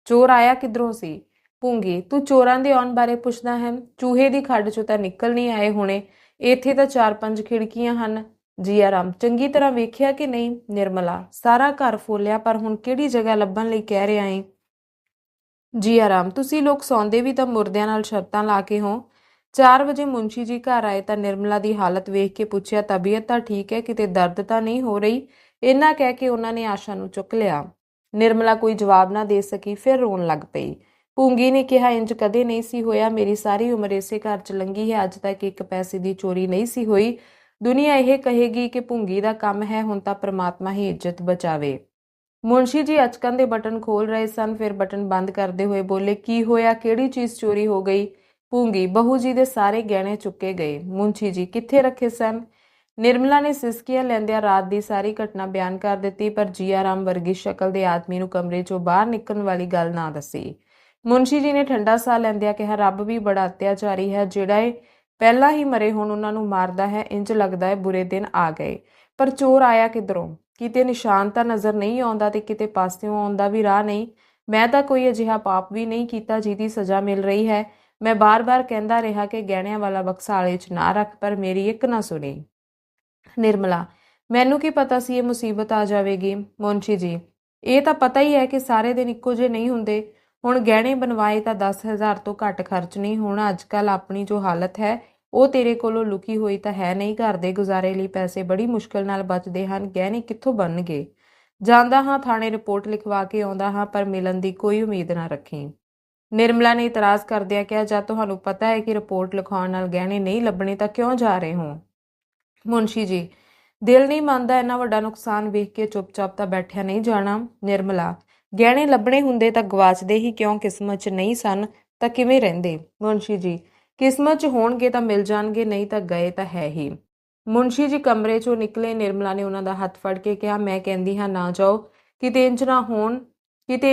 ਚੋਰ ਆਇਆ ਕਿੱਧਰੋਂ ਸੀ? ਭੂੰਗੀ, ਤੂੰ ਚੋਰਾਂ ਦੇ ਆਉਣ ਬਾਰੇ ਪੁੱਛਦਾ ਹੈ? ਚੂਹੇ ਦੀ ਖੱਡ 'ਚੋਂ ਤਾਂ ਨਿਕਲ ਨਹੀਂ ਆਏ ਹੋਣੇ। ਇੱਥੇ ਤਾਂ 4-5 ਖਿੜਕੀਆਂ ਹਨ। ਜੀਆ ਰਾਮ, ਚੰਗੀ ਤਰ੍ਹਾਂ ਵੇਖਿਆ ਕਿ ਨਹੀਂ? ਨਿਰਮਲਾ, ਸਾਰਾ ਘਰ ਫੋਲਿਆ, ਪਰ ਹੁਣ ਕਿਹੜੀ ਜਗ੍ਹਾ ਲੱਭਣ ਲਈ ਕਹਿ ਰਿਹਾ ਏ? ਜੀਆ ਰਾਮ, ਤੁਸੀਂ ਲੋਕ ਸੌਂਦੇ ਵੀ ਤਾਂ ਮੁਰਦਿਆਂ ਨਾਲ ਸ਼ਰਤਾਂ ਲਾ ਕੇ ਹੋ। 4 ਵਜੇ ਮੁੰਸ਼ੀ ਜੀ ਘਰ ਆਏ ਤਾਂ ਨਿਰਮਲਾ ਦੀ ਹਾਲਤ ਵੇਖ ਕੇ ਪੁੱਛਿਆ, ਤਬੀਅਤ ਤਾਂ ਠੀਕ ਹੈ, ਕਿਤੇ ਦਰਦ ਤਾਂ ਨਹੀਂ ਹੋ ਰਹੀ? ਇੰਨਾ ਕਹਿ ਕੇ ਉਹਨਾਂ ਨੇ ਆਸ਼ਾ ਨੂੰ ਚੁੱਕ ਲਿਆ। ਨਿਰਮਲਾ ਕੋਈ ਜਵਾਬ ਨਾ ਦੇ ਸਕੀ, ਫਿਰ ਰੋਣ ਲੱਗ ਪਈ। ਭੂੰਗੀ ਨੇ ਕਿਹਾ, ਇੰਜ ਕਦੇ ਨਹੀਂ ਸੀ ਹੋਇਆ। ਮੇਰੀ ਸਾਰੀ ਉਮਰ ਇਸੇ ਘਰ 'ਚ ਲੰਘੀ ਹੈ, ਅੱਜ ਤੱਕ ਇੱਕ ਪੈਸੇ ਦੀ ਚੋਰੀ ਨਹੀਂ ਸੀ ਹੋਈ। ਦੁਨੀਆ ਇਹ ਕਹੇਗੀ ਕਿ ਭੂੰਗੀ ਦਾ ਕੰਮ ਹੈ, ਹੁਣ ਤਾਂ ਪ੍ਰਮਾਤਮਾ ਹੀ ਇੱਜ਼ਤ ਬਚਾਵੇ। ਮੁੰਸ਼ੀ ਜੀ ਅਚਕਨ ਦੇ ਬਟਨ ਖੋਲ ਰਹੇ ਸਨ, ਫਿਰ ਬਟਨ ਬੰਦ ਕਰਦੇ ਹੋਏ ਬੋਲੇ, ਕੀ ਹੋਇਆ? ਕਿਹੜੀ ਚੀਜ਼ ਚੋਰੀ ਹੋ ਗਈ? ਭੂੰਗੀ, ਬਹੂ ਜੀ ਦੇ ਸਾਰੇ ਗਹਿਣੇ ਚੁੱਕੇ ਗਏ। ਮੁੰਸ਼ੀ ਜੀ, ਕਿੱਥੇ ਰੱਖੇ ਸਨ? ਨਿਰਮਲਾ ਨੇ ਸਿਸਕੀਆਂ ਲੈਂਦਿਆਂ ਰਾਤ ਦੀ ਸਾਰੀ ਘਟਨਾ ਬਿਆਨ ਕਰ ਦਿੱਤੀ, ਪਰ ਜੀਆ ਰਾਮ ਵਰਗੀ ਸ਼ਕਲ ਦੇ ਆਦਮੀ ਨੂੰ ਕਮਰੇ 'ਚੋਂ ਬਾਹਰ ਨਿਕਲਣ ਵਾਲੀ ਗੱਲ ਨਾ ਦੱਸੀ। ਮੁਨਸ਼ੀ ਜੀ ਨੇ ਠੰਡਾ ਸਾਹ ਲੈਂਦਿਆਂ ਕਿਹਾ, ਰੱਬ ਵੀ ਬੜਾ ਅਤਿਆਚਾਰੀ ਹੈ, ਜਿਹੜਾ ਇਹ ਪਹਿਲਾਂ ਹੀ ਮਰੇ ਹੁਣ ਉਹਨਾਂ ਨੂੰ ਮਾਰਦਾ ਹੈ। ਇੰਜ ਲੱਗਦਾ ਹੈ ਬੁਰੇ ਦਿਨ ਆ ਗਏ। ਪਰ ਚੋਰ ਆਇਆ ਕਿੱਧਰੋਂ? ਕਿਤੇ ਨਿਸ਼ਾਨ ਤਾਂ ਨਜ਼ਰ ਨਹੀਂ ਆਉਂਦਾ ਤੇ ਕਿਤੇ ਪਾਸਿਓਂ ਆਉਣ ਦਾ ਵੀ ਰਾਹ ਨਹੀਂ। ਮੈਂ ਤਾਂ ਕੋਈ ਅਜਿਹਾ ਪਾਪ ਵੀ ਨਹੀਂ ਕੀਤਾ ਜਿਹਦੀ ਸਜ਼ਾ ਮਿਲ ਰਹੀ ਹੈ। ਮੈਂ ਬਾਰ-ਬਾਰ ਕਹਿੰਦਾ ਰਿਹਾ ਕਿ ਗਹਿਣਿਆਂ ਵਾਲਾ ਬਕਸਾ ਆਲੇ 'ਚ ਨਾ ਰੱਖ, ਪਰ ਮੇਰੀ ਇੱਕ ਨਾ ਸੁਣੀ। ਨਿਰਮਲਾ, ਮੈਨੂੰ ਕੀ ਪਤਾ ਸੀ ਇਹ ਮੁਸੀਬਤ ਆ ਜਾਵੇਗੀ। ਮੁਨਸ਼ੀ ਜੀ, ਇਹ ਤਾਂ ਪਤਾ ਹੀ ਹੈ ਕਿ ਸਾਰੇ ਦਿਨ ਇੱਕੋ ਜਿਹੇ ਨਹੀਂ ਹੁੰਦੇ। ਹੁਣ ਗਹਿਣੇ ਬਣਵਾਏ ਤਾਂ 10,000 ਤੋਂ ਘੱਟ ਖਰਚ ਨਹੀਂ ਹੋਣਾ। ਅੱਜ ਕੱਲ੍ਹ ਆਪਣੀ ਜੋ ਹਾਲਤ ਹੈ ਉਹ ਤੇਰੇ ਕੋਲੋਂ ਲੁਕੀ ਹੋਈ ਤਾਂ ਹੈ ਨਹੀਂ। ਘਰ ਦੇ ਗੁਜ਼ਾਰੇ ਲਈ ਪੈਸੇ ਬੜੀ ਮੁਸ਼ਕਿਲ ਨਾਲ ਬਚਦੇ ਹਨ, ਗਹਿਣੇ ਕਿੱਥੋਂ ਬਣਨਗੇ? ਜਾਂਦਾ ਹਾਂ, ਥਾਣੇ ਰਿਪੋਰਟ ਲਿਖਵਾ ਕੇ ਆਉਂਦਾ ਹਾਂ, ਪਰ ਮਿਲਣ ਦੀ ਕੋਈ ਉਮੀਦ ਨਾ ਰੱਖੀ। ਨਿਰਮਲਾ ਨੇ ਇਤਰਾਜ਼ ਕਰਦਿਆਂ ਕਿਹਾ, ਜਦ ਤੁਹਾਨੂੰ ਪਤਾ ਹੈ ਕਿ ਰਿਪੋਰਟ ਲਿਖਾਉਣ ਨਾਲ ਗਹਿਣੇ ਨਹੀਂ ਲੱਭਣੇ ਤਾਂ ਕਿਉਂ ਜਾ ਰਹੇ ਹੋ? ਮੁਨਸ਼ੀ ਜੀ, ਦਿਲ ਨਹੀਂ ਮੰਨਦਾ, ਇੰਨਾ ਵੱਡਾ ਨੁਕਸਾਨ ਵੇਖ ਕੇ ਚੁੱਪਚਾਪ ਤਾਂ ਬੈਠਿਆ ਨਹੀਂ ਜਾਣਾ। ਨਿਰਮਲਾ, ਗਹਿਣੇ ਲੱਭਣੇ ਹੁੰਦੇ ਤਾਂ ਗਵਾਚਦੇ ਹੀ ਕਿਉਂ? ਕਿਸਮਤ 'ਚ ਨਹੀਂ ਸਨ ਤਾਂ ਕਿਵੇਂ ਰਹਿੰਦੇ? ਮੁਨਸ਼ੀ ਜੀ, ਕਿਸਮਤ 'ਚ ਹੋਣਗੇ ਤਾਂ ਮਿਲ ਜਾਣਗੇ, ਨਹੀਂ ਤਾਂ ਗਏ ਤਾਂ ਹੈ ਹੀ। ਮੁਨਸ਼ੀ ਜੀ ਕਮਰੇ 'ਚੋਂ ਨਿਕਲੇ। ਨਿਰਮਲਾ ਨੇ ਉਹਨਾਂ ਦਾ ਹੱਥ ਫੜ ਕੇ ਕਿਹਾ, ਮੈਂ ਕਹਿੰਦੀ ਹਾਂ ਨਾ ਜਾਓ, ਕਿਤੇ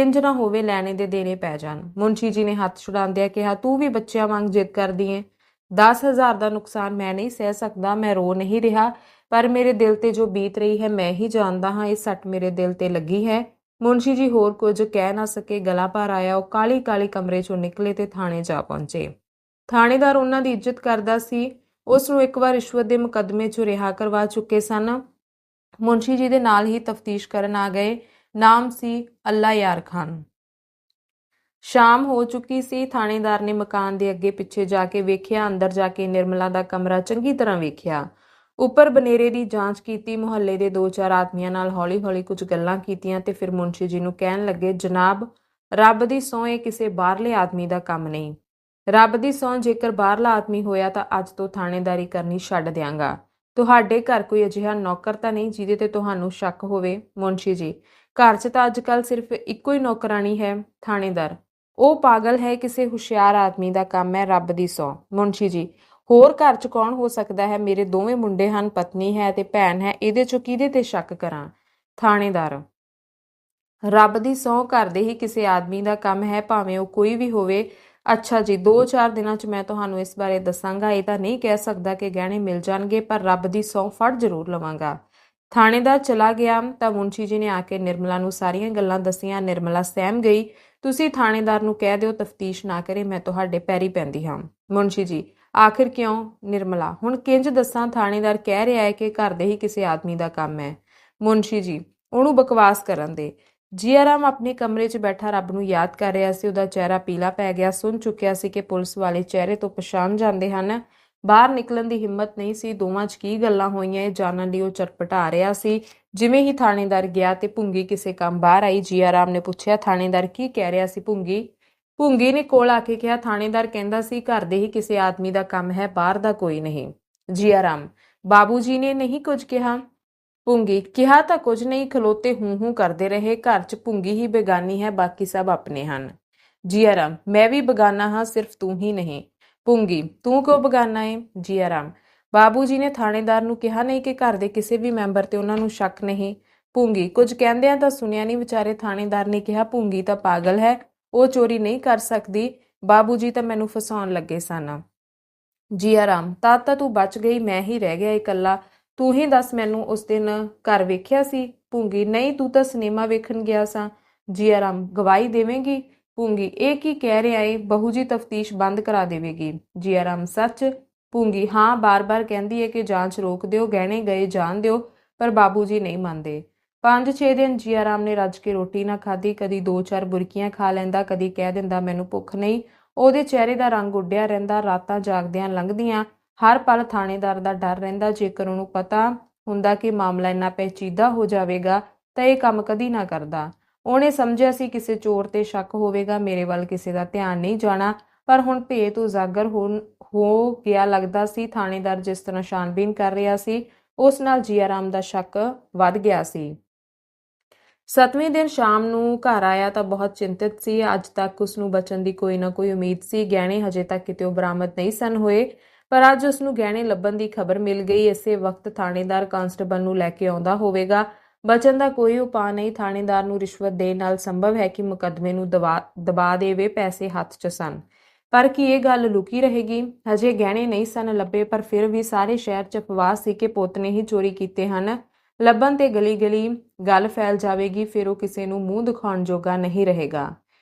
ਇੰਜ ਨਾ ਹੋਵੇ ਲੈਣੇ ਦੇ ਦੇਣੇ ਪੈ ਜਾਣ। ਮੁਨਸ਼ੀ ਜੀ ਨੇ ਹੱਥ ਛੁਡਾਉਂਦਿਆਂ ਕਿਹਾ, ਤੂੰ ਵੀ ਬੱਚਿਆਂ ਵਾਂਗ ਜਿੱਦ ਕਰਦੀ ਏ। 10,000 ਦਾ ਨੁਕਸਾਨ ਮੈਂ ਨਹੀਂ ਸਹਿ ਸਕਦਾ। ਮੈਂ ਰੋ ਨਹੀਂ ਰਿਹਾ, ਪਰ ਮੇਰੇ ਦਿਲ ਤੇ ਜੋ ਬੀਤ ਰਹੀ ਹੈ ਮੈਂ ਹੀ ਜਾਣਦਾ ਹਾਂ। ਇਹ ਸੱਟ ਮੇਰੇ ਦਿਲ ਤੇ ਲੱਗੀ ਹੈ। ਮੁਨਸ਼ੀ ਜੀ ਹੋਰ ਕੁਝ ਕਹਿ ਨਾ ਸਕੇ, ਗਲਾ ਭਰ ਆਇਆ। ਉਹ ਕਾਲੀ ਕਾਲੀ ਕਮਰੇ 'ਚੋਂ ਨਿਕਲੇ ਤੇ ਥਾਣੇ ਜਾ ਪਹੁੰਚੇ। ਥਾਣੇਦਾਰ ਉਹਨਾਂ ਦੀ ਇੱਜ਼ਤ ਕਰਦਾ ਸੀ। ਉਸ ਨੂੰ ਇੱਕ ਵਾਰ ਰਿਸ਼ਵਤ ਦੇ ਮੁਕੱਦਮੇ 'ਚੋਂ ਰਿਹਾ ਕਰਵਾ ਚੁੱਕੇ ਸਨ। ਮੁਨਸ਼ੀ ਜੀ ਦੇ ਨਾਲ ਹੀ ਤਫਤੀਸ਼ ਕਰਨ ਆ ਗਏ। ਨਾਮ ਸੀ ਅੱਲਾ ਯਾਰ ਖਾਨ। ਸ਼ਾਮ ਹੋ ਚੁੱਕੀ ਸੀ। ਥਾਣੇਦਾਰ ਨੇ ਮਕਾਨ ਦੇ ਅੱਗੇ ਪਿੱਛੇ ਜਾ ਕੇ ਵੇਖਿਆ। ਅੰਦਰ ਜਾ ਕੇ ਨਿਰਮਲਾ ਦਾ ਕਮਰਾ ਚੰਗੀ ਤਰ੍ਹਾਂ ਵੇਖਿਆ। ਉੱਪਰ ਬਨੇਰੇ ਦੀ ਜਾਂਚ ਕੀਤੀ। ਮੁਹੱਲੇ ਦੇ 2-4 ਆਦਮੀਆਂ ਨਾਲ ਹੌਲੀ-ਹੌਲੀ ਕੁਝ ਗੱਲਾਂ ਕੀਤੀਆਂ ਤੇ ਫਿਰ ਮੁਨਸ਼ੀ ਜੀ ਨੂੰ ਕਹਿਣ ਲੱਗੇ, ਜਨਾਬ, ਰੱਬ ਦੀ ਸਹੁੰ ਇਹ ਕਿਸੇ ਬਾਹਰਲੇ ਆਦਮੀ ਦਾ ਕੰਮ ਨਹੀਂ। ਰੱਬ ਦੀ ਸਹੁੰ, ਜੇਕਰ ਬਾਹਰਲਾ ਆਦਮੀ ਹੋਇਆ ਤਾਂ ਅੱਜ ਤੋਂ ਥਾਣੇਦਾਰੀ ਕਰਨੀ ਛੱਡ ਦਿਆਂਗਾ। ਤੁਹਾਡੇ ਘਰ ਕੋਈ ਅਜਿਹਾ ਨੌਕਰ ਤਾਂ ਨਹੀਂ ਜਿਹਦੇ ਤੇ ਤੁਹਾਨੂੰ ਸ਼ੱਕ ਹੋਵੇ? ਮੁਨਸ਼ੀ ਜੀ, ਘਰ 'ਚ ਤਾਂ ਅੱਜ ਕੱਲ੍ਹ ਸਿਰਫ ਇੱਕੋ ਹੀ ਨੌਕਰਾਣੀ ਹੈ। ਥਾਣੇਦਾਰ, ਉਹ ਪਾਗਲ ਹੈ, ਕਿਸੇ ਹੁਸ਼ਿਆਰ ਆਦਮੀ ਦਾ ਕੰਮ ਹੈ। ਰੱਬ ਦੀ ਸਹੁੰ। ਮੁਨਸ਼ੀ ਜੀ, ਹੋਰ ਘਰ 'ਚ ਕੌਣ ਹੋ ਸਕਦਾ ਹੈ? ਮੇਰੇ ਦੋਵੇਂ ਮੁੰਡੇ ਹਨ, ਪਤਨੀ ਹੈ ਤੇ ਭੈਣ ਹੈ। ਇਹਦੇ 'ਚੋਂ ਕਿਹਦੇ ਤੇ ਸ਼ੱਕ ਕਰਾਂ? ਥਾਣੇਦਾਰ, ਰੱਬ ਦੀ ਸਹੁੰ, ਘਰ ਦੇ ਹੀ ਕਿਸੇ ਆਦਮੀ ਦਾ ਕੰਮ ਹੈ, ਭਾਵੇਂ ਉਹ ਕੋਈ ਵੀ ਹੋਵੇ। ਅੱਛਾ ਜੀ, 2-4 ਦਿਨਾਂ 'ਚ ਮੈਂ ਤੁਹਾਨੂੰ ਇਸ ਬਾਰੇ ਦੱਸਾਂਗਾ। ਇਹ ਤਾਂ ਨਹੀਂ ਕਹਿ ਸਕਦਾ ਕਿ ਗਹਿਣੇ ਮਿਲ ਜਾਣਗੇ, ਪਰ ਰੱਬ ਦੀ ਸਹੁੰ ਫੜ ਜ਼ਰੂਰ ਲਵਾਂਗਾ। ਥਾਣੇਦਾਰ ਚਲਾ ਗਿਆ ਤਾਂ ਮੁਨਸ਼ੀ ਜੀ ਨੇ ਆ ਕੇ ਨਿਰਮਲਾ ਨੂੰ ਸਾਰੀਆਂ ਗੱਲਾਂ ਦੱਸੀਆਂ। ਨਿਰਮਲਾ ਸਹਿਮ ਗਈ। ਤੁਸੀਂ ਥਾਣੇਦਾਰ ਨੂੰ ਕਹਿ ਦਿਓ ਤਫਤੀਸ਼ ਨਾ ਕਰੇ, ਮੈਂ ਤੁਹਾਡੇ ਪੈਰੀ ਪੈਂਦੀ ਹਾਂ। ਮੁਨਸ਼ੀ ਜੀ, ਆਖਿਰ ਕਿਉਂ? ਨਿਰਮਲਾ, ਹੁਣ ਕਿੰਜ ਦੱਸਾਂ? ਥਾਣੇਦਾਰ ਕਹਿ ਰਿਹਾ ਹੈ ਕਿ ਘਰ ਦੇ ਹੀ ਕਿਸੇ ਆਦਮੀ ਦਾ ਕੰਮ ਹੈ। ਮੁਨਸ਼ੀ ਜੀ, ਉਹਨੂੰ ਬਕਵਾਸ ਕਰਨ ਦੇ। ਜੀਆ ਰਾਮ ਆਪਣੇ ਕਮਰੇ 'ਚ ਬੈਠਾ ਰੱਬ ਨੂੰ ਯਾਦ ਕਰ ਰਿਹਾ ਸੀ। ਉਹਦਾ ਚਿਹਰਾ ਪੀਲਾ ਪੈ ਗਿਆ। ਸੁਣ ਚੁੱਕਿਆ ਸੀ ਕਿ ਪੁਲਿਸ ਵਾਲੇ ਚਿਹਰੇ ਤੋਂ ਪਛਾਣ ਜਾਂਦੇ ਹਨ। ਬਾਹਰ ਨਿਕਲਣ ਦੀ ਹਿੰਮਤ ਨਹੀਂ ਸੀ। ਦੋਵਾਂ 'ਚ ਕੀ ਗੱਲਾਂ ਹੋਈਆਂ ਇਹ ਜਾਣਨ ਲਈ ਉਹ ਚਟਪਟਾ ਰਿਹਾ ਸੀ। ਜਿਵੇਂ ਹੀ ਥਾਣੇਦਾਰ ਗਿਆ ਤੇ ਭੁੰਗੀ ਕਿਸੇ ਕੰਮ ਬਾਹਰ ਆਈ। ਜੀਆ ਰਾਮ ਨੇ ਪੁੱਛਿਆ, ਥਾਣੇਦਾਰ ਕੀ ਕਹਿ ਰਿਹਾ ਸੀ? ਭੁੰਗੀ ਨੇ ਕੋਲ ਆ ਕੇ ਕਿਹਾ, ਥਾਣੇਦਾਰ ਕਹਿੰਦਾ ਸੀ ਘਰ ਦੇ ਹੀ ਕਿਸੇ ਆਦਮੀ ਦਾ ਕੰਮ ਹੈ, ਬਾਹਰ ਦਾ ਕੋਈ ਨਹੀਂ। ਜੀਆ ਰਾਮ, ਬਾਬੂ ਜੀ ਨੇ ਨਹੀਂ ਕੁਝ ਕਿਹਾ? ਭੁੰਗੀ, ਕਿਹਾ ਤਾਂ ਕੁਝ ਨਹੀਂ, ਖਲੋਤੇ ਹੂੰ ਕਰਦੇ ਰਹੇ। ਘਰ 'ਚ ਭੁੰਗੀ ਹੀ ਬੇਗਾਨੀ ਹੈ, ਬਾਕੀ ਸਭ ਆਪਣੇ ਹਨ। ਜੀਆ ਰਾਮ, ਮੈਂ ਵੀ ਬੇਗਾਨਾ ਹਾਂ, ਸਿਰਫ ਤੂੰ ਹੀ ਨਹੀਂ। ਭੁੰਗੀ, ਤੂੰ ਕਿਉਂ ਬੇਗਾਨਾ ਏ? ਜੀਆ ਰਾਮ, ਬਾਬੂ ਜੀ ਨੇ ਥਾਣੇਦਾਰ ਨੂੰ ਕਿਹਾ ਨਹੀਂ ਕਿ ਘਰ ਦੇ ਕਿਸੇ ਵੀ ਮੈਂਬਰ ਤੇ ਉਹਨਾਂ ਨੂੰ ਸ਼ੱਕ ਨਹੀਂ। ਭੁੰਗੀ, ਕੁਝ ਕਹਿੰਦਿਆਂ ਤਾਂ ਸੁਣਿਆ ਨਹੀਂ ਵਿਚਾਰੇ। ਥਾਣੇਦਾਰ ਨੇ ਕਿਹਾ, ਭੁੰਗੀ ਤਾਂ ਪਾਗਲ ਹੈ, ਉਹ ਚੋਰੀ ਨਹੀਂ ਕਰ ਸਕਦੀ। ਬਾਬੂ ਜੀ ਤਾਂ ਮੈਨੂੰ ਫਸਾਉਣ ਲੱਗੇ ਸਨ। ਜੀਆ ਰਾਮ, ਤਦ ਤਾਂ ਤੂੰ ਬਚ ਗਈ, ਮੈਂ ਹੀ ਰਹਿ ਗਿਆ ਇਕੱਲਾ। ਤੂੰ ਹੀ ਦੱਸ, ਮੈਨੂੰ ਉਸ ਦਿਨ ਘਰ ਵੇਖਿਆ ਸੀ? ਭੁੰਗੀ, ਨਹੀਂ, ਤੂੰ ਤਾਂ ਸਿਨੇਮਾ ਵੇਖਣ ਗਿਆ ਸਾਂ। ਜੀਆ ਰਾਮ, ਗਵਾਹੀ ਦੇਵੇਂਗੀ? ਭੁੰਗੀ, ਇਹ ਕੀ ਕਹਿ ਰਿਹਾ ਏ? ਬਹੂ ਜੀ ਤਫਤੀਸ਼ ਬੰਦ ਕਰਾ ਦੇਵੇਗੀ। ਜੀਆ ਰਾਮ, ਸੱਚ? ਭੁੰਗੀ, ਹਾਂ, ਬਾਰ-ਬਾਰ ਕਹਿੰਦੀ ਏ ਕਿ ਜਾਂਚ ਰੋਕ ਦਿਓ, ਗਹਿਣੇ ਗਏ ਜਾਣ ਦਿਓ, ਪਰ ਬਾਬੂ ਜੀ ਨਹੀਂ ਮੰਨਦੇ। 5-6 ਦਿਨ ਜੀਆ ਰਾਮ ਨੇ ਰੱਜ ਕੇ ਰੋਟੀ ਨਾ ਖਾਧੀ। ਕਦੀ 2-4 ਬੁਰਕੀਆਂ ਖਾ ਲੈਂਦਾ, ਕਦੀ ਕਹਿ ਦਿੰਦਾ ਮੈਨੂੰ ਭੁੱਖ ਨਹੀਂ। ਉਹਦੇ ਚਿਹਰੇ ਦਾ ਰੰਗ ਉੱਡਿਆ ਰਹਿੰਦਾ। ਰਾਤਾਂ ਜਾਗਦਿਆਂ ਲੰਘਦੀਆਂ। ਹਰ ਪਲ ਥਾਣੇਦਾਰ ਦਾ ਡਰ ਰਹਿੰਦਾ। ਜੇਕਰ ਉਹਨੂੰ ਪਤਾ ਹੁੰਦਾ ਕਿ ਮਾਮਲਾ ਇੰਨਾ ਪੈਚੀਦਾ ਹੋ ਜਾਵੇਗਾ ਤਾਂ ਇਹ ਕੰਮ ਕਦੀ ਨਾ ਕਰਦਾ। ਉਹਨੇ ਸਮਝਿਆ ਸੀ ਕਿਸੇ ਚੋਰ ਤੇ ਸ਼ੱਕ ਹੋਵੇਗਾ, ਮੇਰੇ ਵੱਲ ਕਿਸੇ ਦਾ ਧਿਆਨ ਨਹੀਂ ਜਾਣਾ। ਪਰ ਹੁਣ ਭੇਤ ਉਜਾਗਰ ਹੋ ਗਿਆ। ਲੱਗਦਾ ਸੀ ਥਾਣੇਦਾਰ ਜਿਸ ਤਰ੍ਹਾਂ ਛਾਣਬੀਨ ਕਰ ਰਿਹਾ ਸੀ, ਉਸ ਨਾਲ ਜੀਆ ਰਾਮ ਦਾ ਸ਼ੱਕ ਵੱਧ ਗਿਆ ਸੀ। 7ਵੇਂ ਦਿਨ ਸ਼ਾਮ ਨੂੰ ਘਰ ਆਇਆ ਤਾਂ ਬਹੁਤ ਚਿੰਤਿਤ ਸੀ। ਅੱਜ ਤੱਕ ਉਸਨੂੰ ਬਚਣ ਦੀ ਕੋਈ ਨਾ ਕੋਈ ਉਮੀਦ ਸੀ। ਗਹਿਣੇ ਹਜੇ ਤੱਕ ਕਿਤੇ ਬਰਾਮਦ ਨਹੀਂ ਸਨ ਹੋਏ। ਪਰ ਅੱਜ ਉਸ ਨੂੰ ਗਹਿਣੇ ਲੱਭਣ ਦੀ ਖਬਰ ਮਿਲ ਗਈ। ਇਸੇ ਵਕਤ ਥਾਣੇਦਾਰ ਕਾਂਸਟੇਬਲ ਨੂੰ ਲੈ ਕੇ ਆਉਂਦਾ ਹੋਵੇਗਾ। ਬਚਣ ਦਾ ਕੋਈ ਉਪਾਅ ਨਹੀਂ। ਥਾਣੇਦਾਰ ਨੂੰ ਰਿਸ਼ਵਤ ਦੇਣ ਨਾਲ ਸੰਭਵ ਹੈ ਕਿ ਮੁਕੱਦਮੇ ਨੂੰ ਦਬਾ ਦੇਵੇ। ਪੈਸੇ ਹੱਥ 'ਚ ਸਨ, ਪਰ ਕੀ ਇਹ ਗੱਲ ਲੁਕੀ ਰਹੇਗੀ? ਹਜੇ ਗਹਿਣੇ ਨਹੀਂ ਸਨ ਲੱਭੇ, ਪਰ ਫਿਰ ਵੀ ਸਾਰੇ ਸ਼ਹਿਰ 'ਚ ਅਫਵਾਹ ਸੀ ਕਿ ਪੁੱਤ ਨੇ ਹੀ ਚੋਰੀ ਕੀਤੇ ਹਨ। ਲੱਭਣ ਤੇ ਗਲੀ ਗਲੀ ਗੱਲ ਫੈਲ ਜਾਵੇਗੀ, ਫਿਰ ਉਹ ਕਿਸੇ ਨੂੰ ਮੂੰਹ ਦਿਖਾਉਣ ਜੋਗਾ ਨਹੀਂ ਰਹੇਗਾ।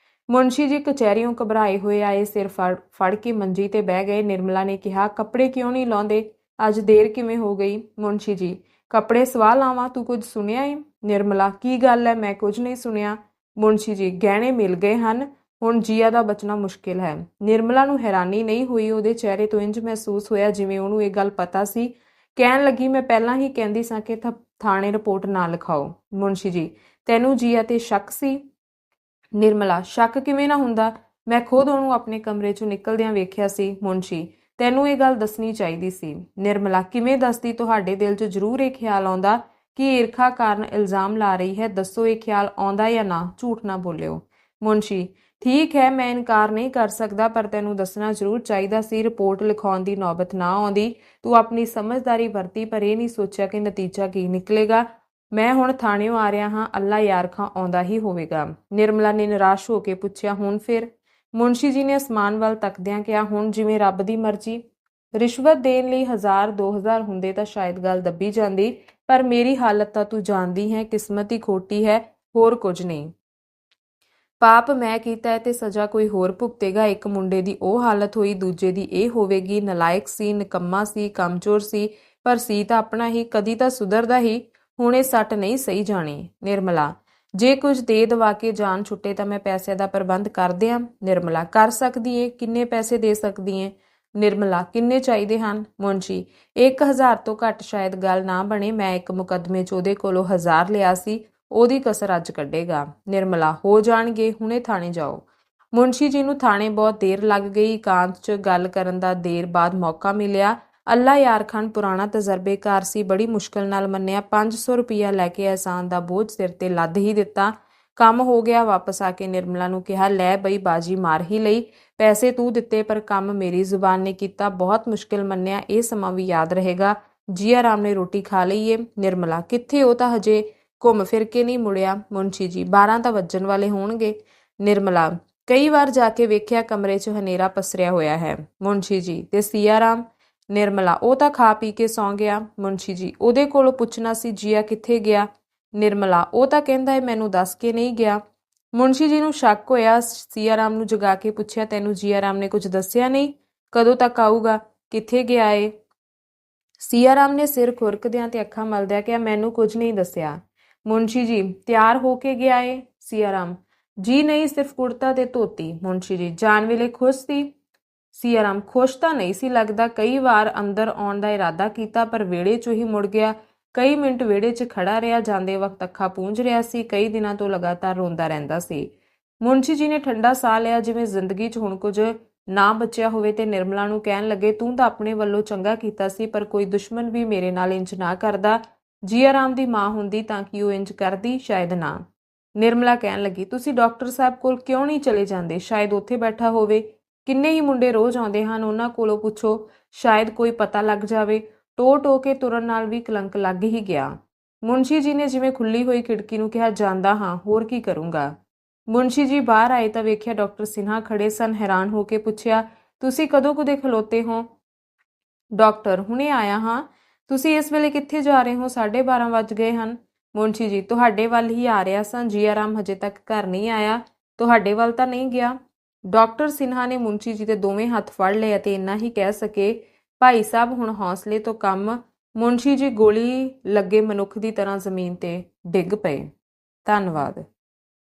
ਮੁਨਸ਼ੀ ਜੀ ਕਚਹਿਰੀਓਂ ਘਬਰਾਏ ਹੋਏ ਆਏ, ਸਿਰ ਫੜ ਕੇ ਮੰਜੀ ਤੇ ਬਹਿ ਗਏ। ਨਿਰਮਲਾ ਨੇ ਕਿਹਾ, ਕੱਪੜੇ ਕਿਉਂ ਨਹੀਂ ਲਾਉਂਦੇ? ਅੱਜ ਦੇਰ ਕਿਵੇਂ ਹੋ ਗਈ? ਮੁਨਸ਼ੀ ਜੀ, ਕੱਪੜੇ ਸਵਾਹ ਲਾਵਾਂ? ਤੂੰ ਕੁਝ ਸੁਣਿਆ ਏ? ਨਿਰਮਲਾ, ਕੀ ਗੱਲ ਹੈ? ਮੈਂ ਕੁਝ ਨਹੀਂ ਸੁਣਿਆ। ਮੁਨਸ਼ੀ ਜੀ, ਗਹਿਣੇ ਮਿਲ ਗਏ ਹਨ, ਹੁਣ ਜੀਆ ਦਾ ਬਚਣਾ ਮੁਸ਼ਕਿਲ ਹੈ। ਨਿਰਮਲਾ ਨੂੰ ਹੈਰਾਨੀ ਨਹੀਂ ਹੋਈ, ਉਹਦੇ ਚਿਹਰੇ ਤੋਂ ਇੰਜ ਮਹਿਸੂਸ ਹੋਇਆ ਜਿਵੇਂ ਉਹਨੂੰ ਇਹ ਗੱਲ ਪਤਾ ਸੀ। ਕਹਿਣ ਲੱਗੀ, ਮੈਂ ਪਹਿਲਾਂ ਹੀ ਕਹਿੰਦੀ ਸਾਂ ਕਿ ਥਾਣੇ ਰਿਪੋਰਟ ਨਾ ਲਿਖਾਓ। ਮੁਨਸ਼ੀ ਜੀ, ਤੈਨੂੰ ਜੀਆ ਤੇ ਸ਼ੱਕ ਸੀ? ਨਿਰਮਲਾ, ਸ਼ੱਕ ਕਿਵੇਂ ਨਾ ਹੁੰਦਾ? ਮੈਂ ਖੁਦ ਉਹਨੂੰ ਆਪਣੇ ਕਮਰੇ 'ਚੋਂ ਨਿਕਲਦਿਆਂ ਵੇਖਿਆ ਸੀ। ਮੁਨਸ਼ੀ, ਤੈਨੂੰ ਇਹ ਗੱਲ ਦੱਸਣੀ ਚਾਹੀਦੀ ਸੀ। ਨਿਰਮਲਾ, ਕਿਵੇਂ ਦੱਸਦੀ? ਤੁਹਾਡੇ ਦਿਲ 'ਚ ਜ਼ਰੂਰ ਇਹ ਖਿਆਲ ਆਉਂਦਾ ਕਿ ਈਰਖਾ ਕਾਰਨ ਇਲਜ਼ਾਮ ਲਾ ਰਹੀ ਹੈ। ਦੱਸੋ, ਇਹ ਖਿਆਲ ਆਉਂਦਾ ਜਾਂ ਨਾ? ਝੂਠ ਨਾ ਬੋਲਿਓ। ਮੁਨਸ਼ੀ, ਠੀਕ ਹੈ, ਮੈਂ ਇਨਕਾਰ ਨਹੀਂ ਕਰ ਸਕਦਾ, ਪਰ ਤੈਨੂੰ ਦੱਸਣਾ ਜ਼ਰੂਰ ਚਾਹੀਦਾ ਸੀ। ਰਿਪੋਰਟ ਲਿਖਾਉਣ ਦੀ ਨੌਬਤ ਨਾ ਆਉਂਦੀ। ਤੂੰ ਆਪਣੀ ਸਮਝਦਾਰੀ ਵਰਤੀ, ਪਰ ਇਹ ਨਹੀਂ ਸੋਚਿਆ ਕਿ ਨਤੀਜਾ ਕੀ ਨਿਕਲੇਗਾ। ਮੈਂ ਹੁਣ ਥਾਣਿਓਂ ਆ ਰਿਹਾ ਹਾਂ, ਅੱਲਾ ਯਾਰ ਖਾਂ ਆਉਂਦਾ ਹੀ ਹੋਵੇਗਾ। ਨਿਰਮਲਾ ਨੇ ਨਿਰਾਸ਼ ਹੋ ਕੇ ਪੁੱਛਿਆ, ਹੁਣ ਫਿਰ? ਮੁਨਸ਼ੀ ਜੀ ਨੇ ਅਸਮਾਨ ਵੱਲ ਤੱਕਦਿਆਂ ਕਿਹਾ, ਹੁਣ ਜਿਵੇਂ ਰੱਬ ਦੀ ਮਰਜ਼ੀ। ਰਿਸ਼ਵਤ ਦੇਣ ਲਈ 1000-2000 ਹੁੰਦੇ ਤਾਂ ਸ਼ਾਇਦ ਗੱਲ ਦੱਬੀ ਜਾਂਦੀ, ਪਰ ਮੇਰੀ ਹਾਲਤ ਤਾਂ ਤੂੰ ਜਾਣਦੀ ਹੈ, ਕਿਸਮਤ ਹੀ ਖੋਟੀ ਹੈ, ਹੋਰ ਕੁਝ ਨਹੀਂ। ਪਾਪ ਮੈਂ ਕੀਤਾ ਹੈ ਤੇ ਸਜ਼ਾ ਕੋਈ ਹੋਰ ਭੁਗਤੇਗਾ। ਇੱਕ ਮੁੰਡੇ ਦੀ ਉਹ ਹਾਲਤ ਹੋਈ, ਦੂਜੇ ਦੀ ਇਹ ਹੋਵੇਗੀ। ਨਲਾਇਕ ਸੀ, ਨਿਕੰਮਾ ਸੀ, ਕਮਜ਼ੋਰ ਸੀ, ਪਰ ਸੀ ਤਾਂ ਆਪਣਾ ਹੀ, ਕਦੀ ਤਾਂ ਸੁਧਰਦਾ ਹੀ। ਹੁਣ ਇਹ ਸੱਟ ਨਹੀਂ ਸਹੀ ਜਾਣੀ। ਨਿਰਮਲਾ, ਜੇ ਕੁਝ ਦੇ ਦਵਾ ਕੇ ਜਾਨ ਛੁੱਟੇ ਤਾਂ ਮੈਂ ਪੈਸੇ ਦਾ ਪ੍ਰਬੰਧ ਕਰ ਦਿਆਂ। ਨਿਰਮਲਾ, ਕਰ ਸਕਦੀ ਏ। ਕਿੰਨੇ ਪੈਸੇ ਦੇ ਸਕਦੀ ਏ? ਨਿਰਮਲਾ, ਕਿੰਨੇ ਚਾਹੀਦੇ ਹਨ? ਮੁਨਸ਼ੀ, 1000 ਤੋਂ ਘੱਟ ਸ਼ਾਇਦ ਗੱਲ ਨਾ ਬਣੇ। ਮੈਂ ਇੱਕ ਮੁਕੱਦਮੇ 'ਚ ਉਹਦੇ ਕੋਲੋਂ 1000 ਲਿਆ ਸੀ, ਉਹਦੀ ਕਸਰ ਅੱਜ ਕੱਢੇਗਾ। ਨਿਰਮਲਾ, ਹੋ ਜਾਣਗੇ, ਹੁਣੇ ਥਾਣੇ ਜਾਓ। ਮੁਨਸ਼ੀ ਜੀ ਨੂੰ ਥਾਣੇ ਬਹੁਤ ਦੇਰ ਲੱਗ ਗਈ। ਇਕਾਂਤ 'ਚ ਗੱਲ ਕਰਨ ਦਾ ਦੇਰ ਬਾਅਦ ਮੌਕਾ ਮਿਲਿਆ। ਅੱਲਾ ਯਾਰ ਖਾਨ ਪੁਰਾਣਾ ਤਜਰਬੇਕਾਰ ਸੀ, ਬੜੀ ਮੁਸ਼ਕਲ ਨਾਲ ਮੰਨਿਆ। 500 ਰੁਪਈਆ ਲੈ ਕੇ ਅਹਿਸਾਨ ਦਾ ਬੋਝ ਸਿਰ ਤੇ ਲੱਦ ਹੀ ਦਿੱਤਾ। ਕੰਮ ਹੋ ਗਿਆ। ਵਾਪਸ ਆ ਕੇ ਨਿਰਮਲਾ ਨੂੰ ਕਿਹਾ, ਲੈ ਬਈ, ਬਾਜੀ ਮਾਰ ਹੀ ਲਈ। ਪੈਸੇ ਤੂੰ ਦਿੱਤੇ, ਪਰ ਕੰਮ ਮੇਰੀ ਜ਼ੁਬਾਨ ਨੇ ਕੀਤਾ। ਬਹੁਤ ਮੁਸ਼ਕਿਲ ਮੰਨਿਆ, ਇਹ ਸਮਾਂ ਵੀ ਯਾਦ ਰਹੇਗਾ। ਜੀਆ ਰਾਮ ਨੇ ਰੋਟੀ ਖਾ ਲਈ ਏ? ਨਿਰਮਲਾ, ਕਿੱਥੇ? ਉਹ ਤਾਂ ਹਜੇ ਘੁੰਮ ਫਿਰ ਕੇ ਨਹੀਂ ਮੁੜਿਆ। ਮੁਨਸ਼ੀ ਜੀ, 12 ਤਾਂ ਵੱਜਣ ਵਾਲੇ ਹੋਣਗੇ। ਨਿਰਮਲਾ, ਕਈ ਵਾਰ ਜਾ ਕੇ ਵੇਖਿਆ, ਕਮਰੇ 'ਚ ਹਨੇਰਾ ਪਸਰਿਆ ਹੋਇਆ ਹੈ। ਮੁਨਸ਼ੀ ਜੀ, ਤੇ ਸੀਆ ਰਾਮ? ਨਿਰਮਲਾ, ਉਹ ਤਾਂ ਖਾ ਪੀ ਕੇ ਸੌਂ ਗਿਆ। ਮੁਨਸ਼ੀ ਜੀ, ਉਹਦੇ ਕੋਲੋਂ ਪੁੱਛਣਾ ਸੀ, ਜੀਆ ਕਿੱਥੇ ਗਿਆ? ਨਿਰਮਲਾ, ਉਹ ਤਾਂ ਕਹਿੰਦਾ ਹੈ ਮੈਨੂੰ ਦੱਸ ਕੇ ਨਹੀਂ ਗਿਆ। ਮੁਨਸ਼ੀ ਜੀ ਨੂੰ ਸ਼ੱਕ ਹੋਇਆ। ਸੀਆ ਰਾਮ ਨੂੰ ਜਗਾ ਕੇ ਪੁੱਛਿਆ, ਤੈਨੂੰ ਜੀਆ ਰਾਮ ਨੇ ਕੁਝ ਦੱਸਿਆ ਨਹੀਂ? ਕਦੋਂ ਤੱਕ ਆਊਗਾ? ਕਿੱਥੇ ਗਿਆ ਏ? ਸੀਆ ਰਾਮ ਨੇ ਸਿਰ ਖੁਰਕਦਿਆਂ ਤੇ ਅੱਖਾਂ ਮਲਦਿਆਂ ਕਿਹਾ, ਮੈਨੂੰ ਕੁਝ ਨਹੀਂ ਦੱਸਿਆ। ਮੁਨਸ਼ੀ ਜੀ, ਤਿਆਰ ਹੋ ਕੇ ਗਿਆ ਏ? ਸੀਆ ਰਾਮ, ਜੀ ਨਹੀਂ, ਸਿਰਫ ਕੁੜਤਾ ਤੇ ਧੋਤੀ। ਮੁਨਸ਼ੀ ਜੀ, ਜਾਣ ਵੇਲੇ ਖੁਸ਼ ਸੀ? ਸੀਆ ਰਾਮ, ਖੁਸ਼ ਤਾਂ ਨਹੀਂ ਸੀ ਲੱਗਦਾ। ਕਈ ਵਾਰ ਅੰਦਰ ਆਉਣ ਦਾ ਇਰਾਦਾ ਕੀਤਾ, ਪਰ ਵਿਹੜੇ 'ਚੋਂ ਹੀ ਮੁੜ ਗਿਆ। ਕਈ ਮਿੰਟ ਵਿਹੜੇ 'ਚ ਖੜਾ ਰਿਹਾ। ਜਾਂਦੇ ਵਕਤ ਅੱਖਾਂ ਪੂੰਝ ਰਿਹਾ ਸੀ। ਕਈ ਦਿਨਾਂ ਤੋਂ ਲਗਾਤਾਰ ਰੋਂਦਾ ਰਹਿੰਦਾ ਸੀ। ਮੁਨਸ਼ੀ ਜੀ ਨੇ ਠੰਡਾ ਸਾਹ ਲਿਆ, ਜਿਵੇਂ ਜ਼ਿੰਦਗੀ 'ਚ ਹੁਣ ਕੁਝ ਨਾ ਬਚਿਆ ਹੋਵੇ, ਤੇ ਨਿਰਮਲਾ ਨੂੰ ਕਹਿਣ ਲੱਗੇ, ਤੂੰ ਤਾਂ ਆਪਣੇ ਵੱਲੋਂ ਚੰਗਾ ਕੀਤਾ ਸੀ, ਪਰ ਕੋਈ ਦੁਸ਼ਮਣ ਵੀ ਮੇਰੇ ਨਾਲ ਇੰਜ ਨਾ ਕਰਦਾ। ਜੀਆ ਰਾਮ ਦੀ ਮਾਂ ਹੁੰਦੀ ਤਾਂ ਕੀ ਉਹ ਇੰਜ ਕਰਦੀ? ਸ਼ਾਇਦ ਨਾ। ਨਿਰਮਲਾ ਕਹਿਣ ਲੱਗੀ, ਤੁਸੀਂ ਡਾਕਟਰ ਸਾਹਿਬ ਕੋਲ ਕਿਉਂ ਨਹੀਂ ਚਲੇ ਜਾਂਦੇ? ਸ਼ਾਇਦ ਉੱਥੇ ਬੈਠਾ ਹੋਵੇ। ਕਿੰਨੇ ਹੀ ਮੁੰਡੇ ਰੋਜ਼ ਆਉਂਦੇ ਹਨ, ਉਹਨਾਂ ਕੋਲੋਂ ਪੁੱਛੋ, ਸ਼ਾਇਦ ਕੋਈ ਪਤਾ ਲੱਗ ਜਾਵੇ। ਟੋ ਕੇ ਤੁਰਨ ਨਾਲ ਵੀ ਕਲੰਕ ਲੱਗ ਹੀ ਗਿਆ। ਮੁਨਸ਼ੀ ਜੀ ਨੇ ਜਿਵੇਂ ਖੁੱਲੀ ਹੋਈ ਖਿੜਕੀ ਨੂੰ ਕਿਹਾ, ਜਾਂਦਾ ਹਾਂ, ਹੋਰ ਕੀ ਕਰੂੰਗਾ। ਮੁਨਸ਼ੀ ਜੀ ਬਾਹਰ ਆਏ ਤਾਂ ਵੇਖਿਆ ਡਾਕਟਰ ਸਿਨਹਾ ਖੜੇ ਸਨ। ਹੈਰਾਨ ਹੋ ਕੇ ਪੁੱਛਿਆ, ਤੁਸੀਂ ਕਦੋਂ ਕੁਦੇ ਖਲੋਤੇ ਹੋ? ਡਾਕਟਰ, ਹੁਣੇ ਆਇਆ ਹਾਂ। ਤੁਸੀਂ ਇਸ ਵੇਲੇ ਕਿੱਥੇ ਜਾ ਰਹੇ ਹੋ? 12:30 ਵੱਜ ਗਏ ਹਨ। ਮੁਨਸ਼ੀ ਜੀ, ਤੁਹਾਡੇ ਵੱਲ ਹੀ ਆ ਰਿਹਾ ਸਾਂ। ਜੀਆ ਰਾਮ ਹਜੇ ਤੱਕ ਘਰ ਨਹੀਂ ਆਇਆ। ਤੁਹਾਡੇ ਵੱਲ ਤਾਂ ਨਹੀਂ ਗਿਆ? ਡਾਕਟਰ ਸਿਨਹਾ ਨੇ ਮੁਨਸ਼ੀ ਜੀ ਦੇ ਦੋਵੇਂ ਹੱਥ ਫੜ ਲਏ ਅਤੇ ਇੰਨਾ ਹੀ ਕਹਿ ਸਕੇ, ਭਾਈ ਸਾਹਿਬ, ਹੁਣ ਹੌਸਲੇ ਤੋਂ ਕੰਮ। ਮੁਨਸ਼ੀ ਜੀ ਗੋਲੀ ਲੱਗੇ ਮਨੁੱਖ ਦੀ ਤਰ੍ਹਾਂ ਜ਼ਮੀਨ ਤੇ ਡਿੱਗ ਪਏ। ਧੰਨਵਾਦ।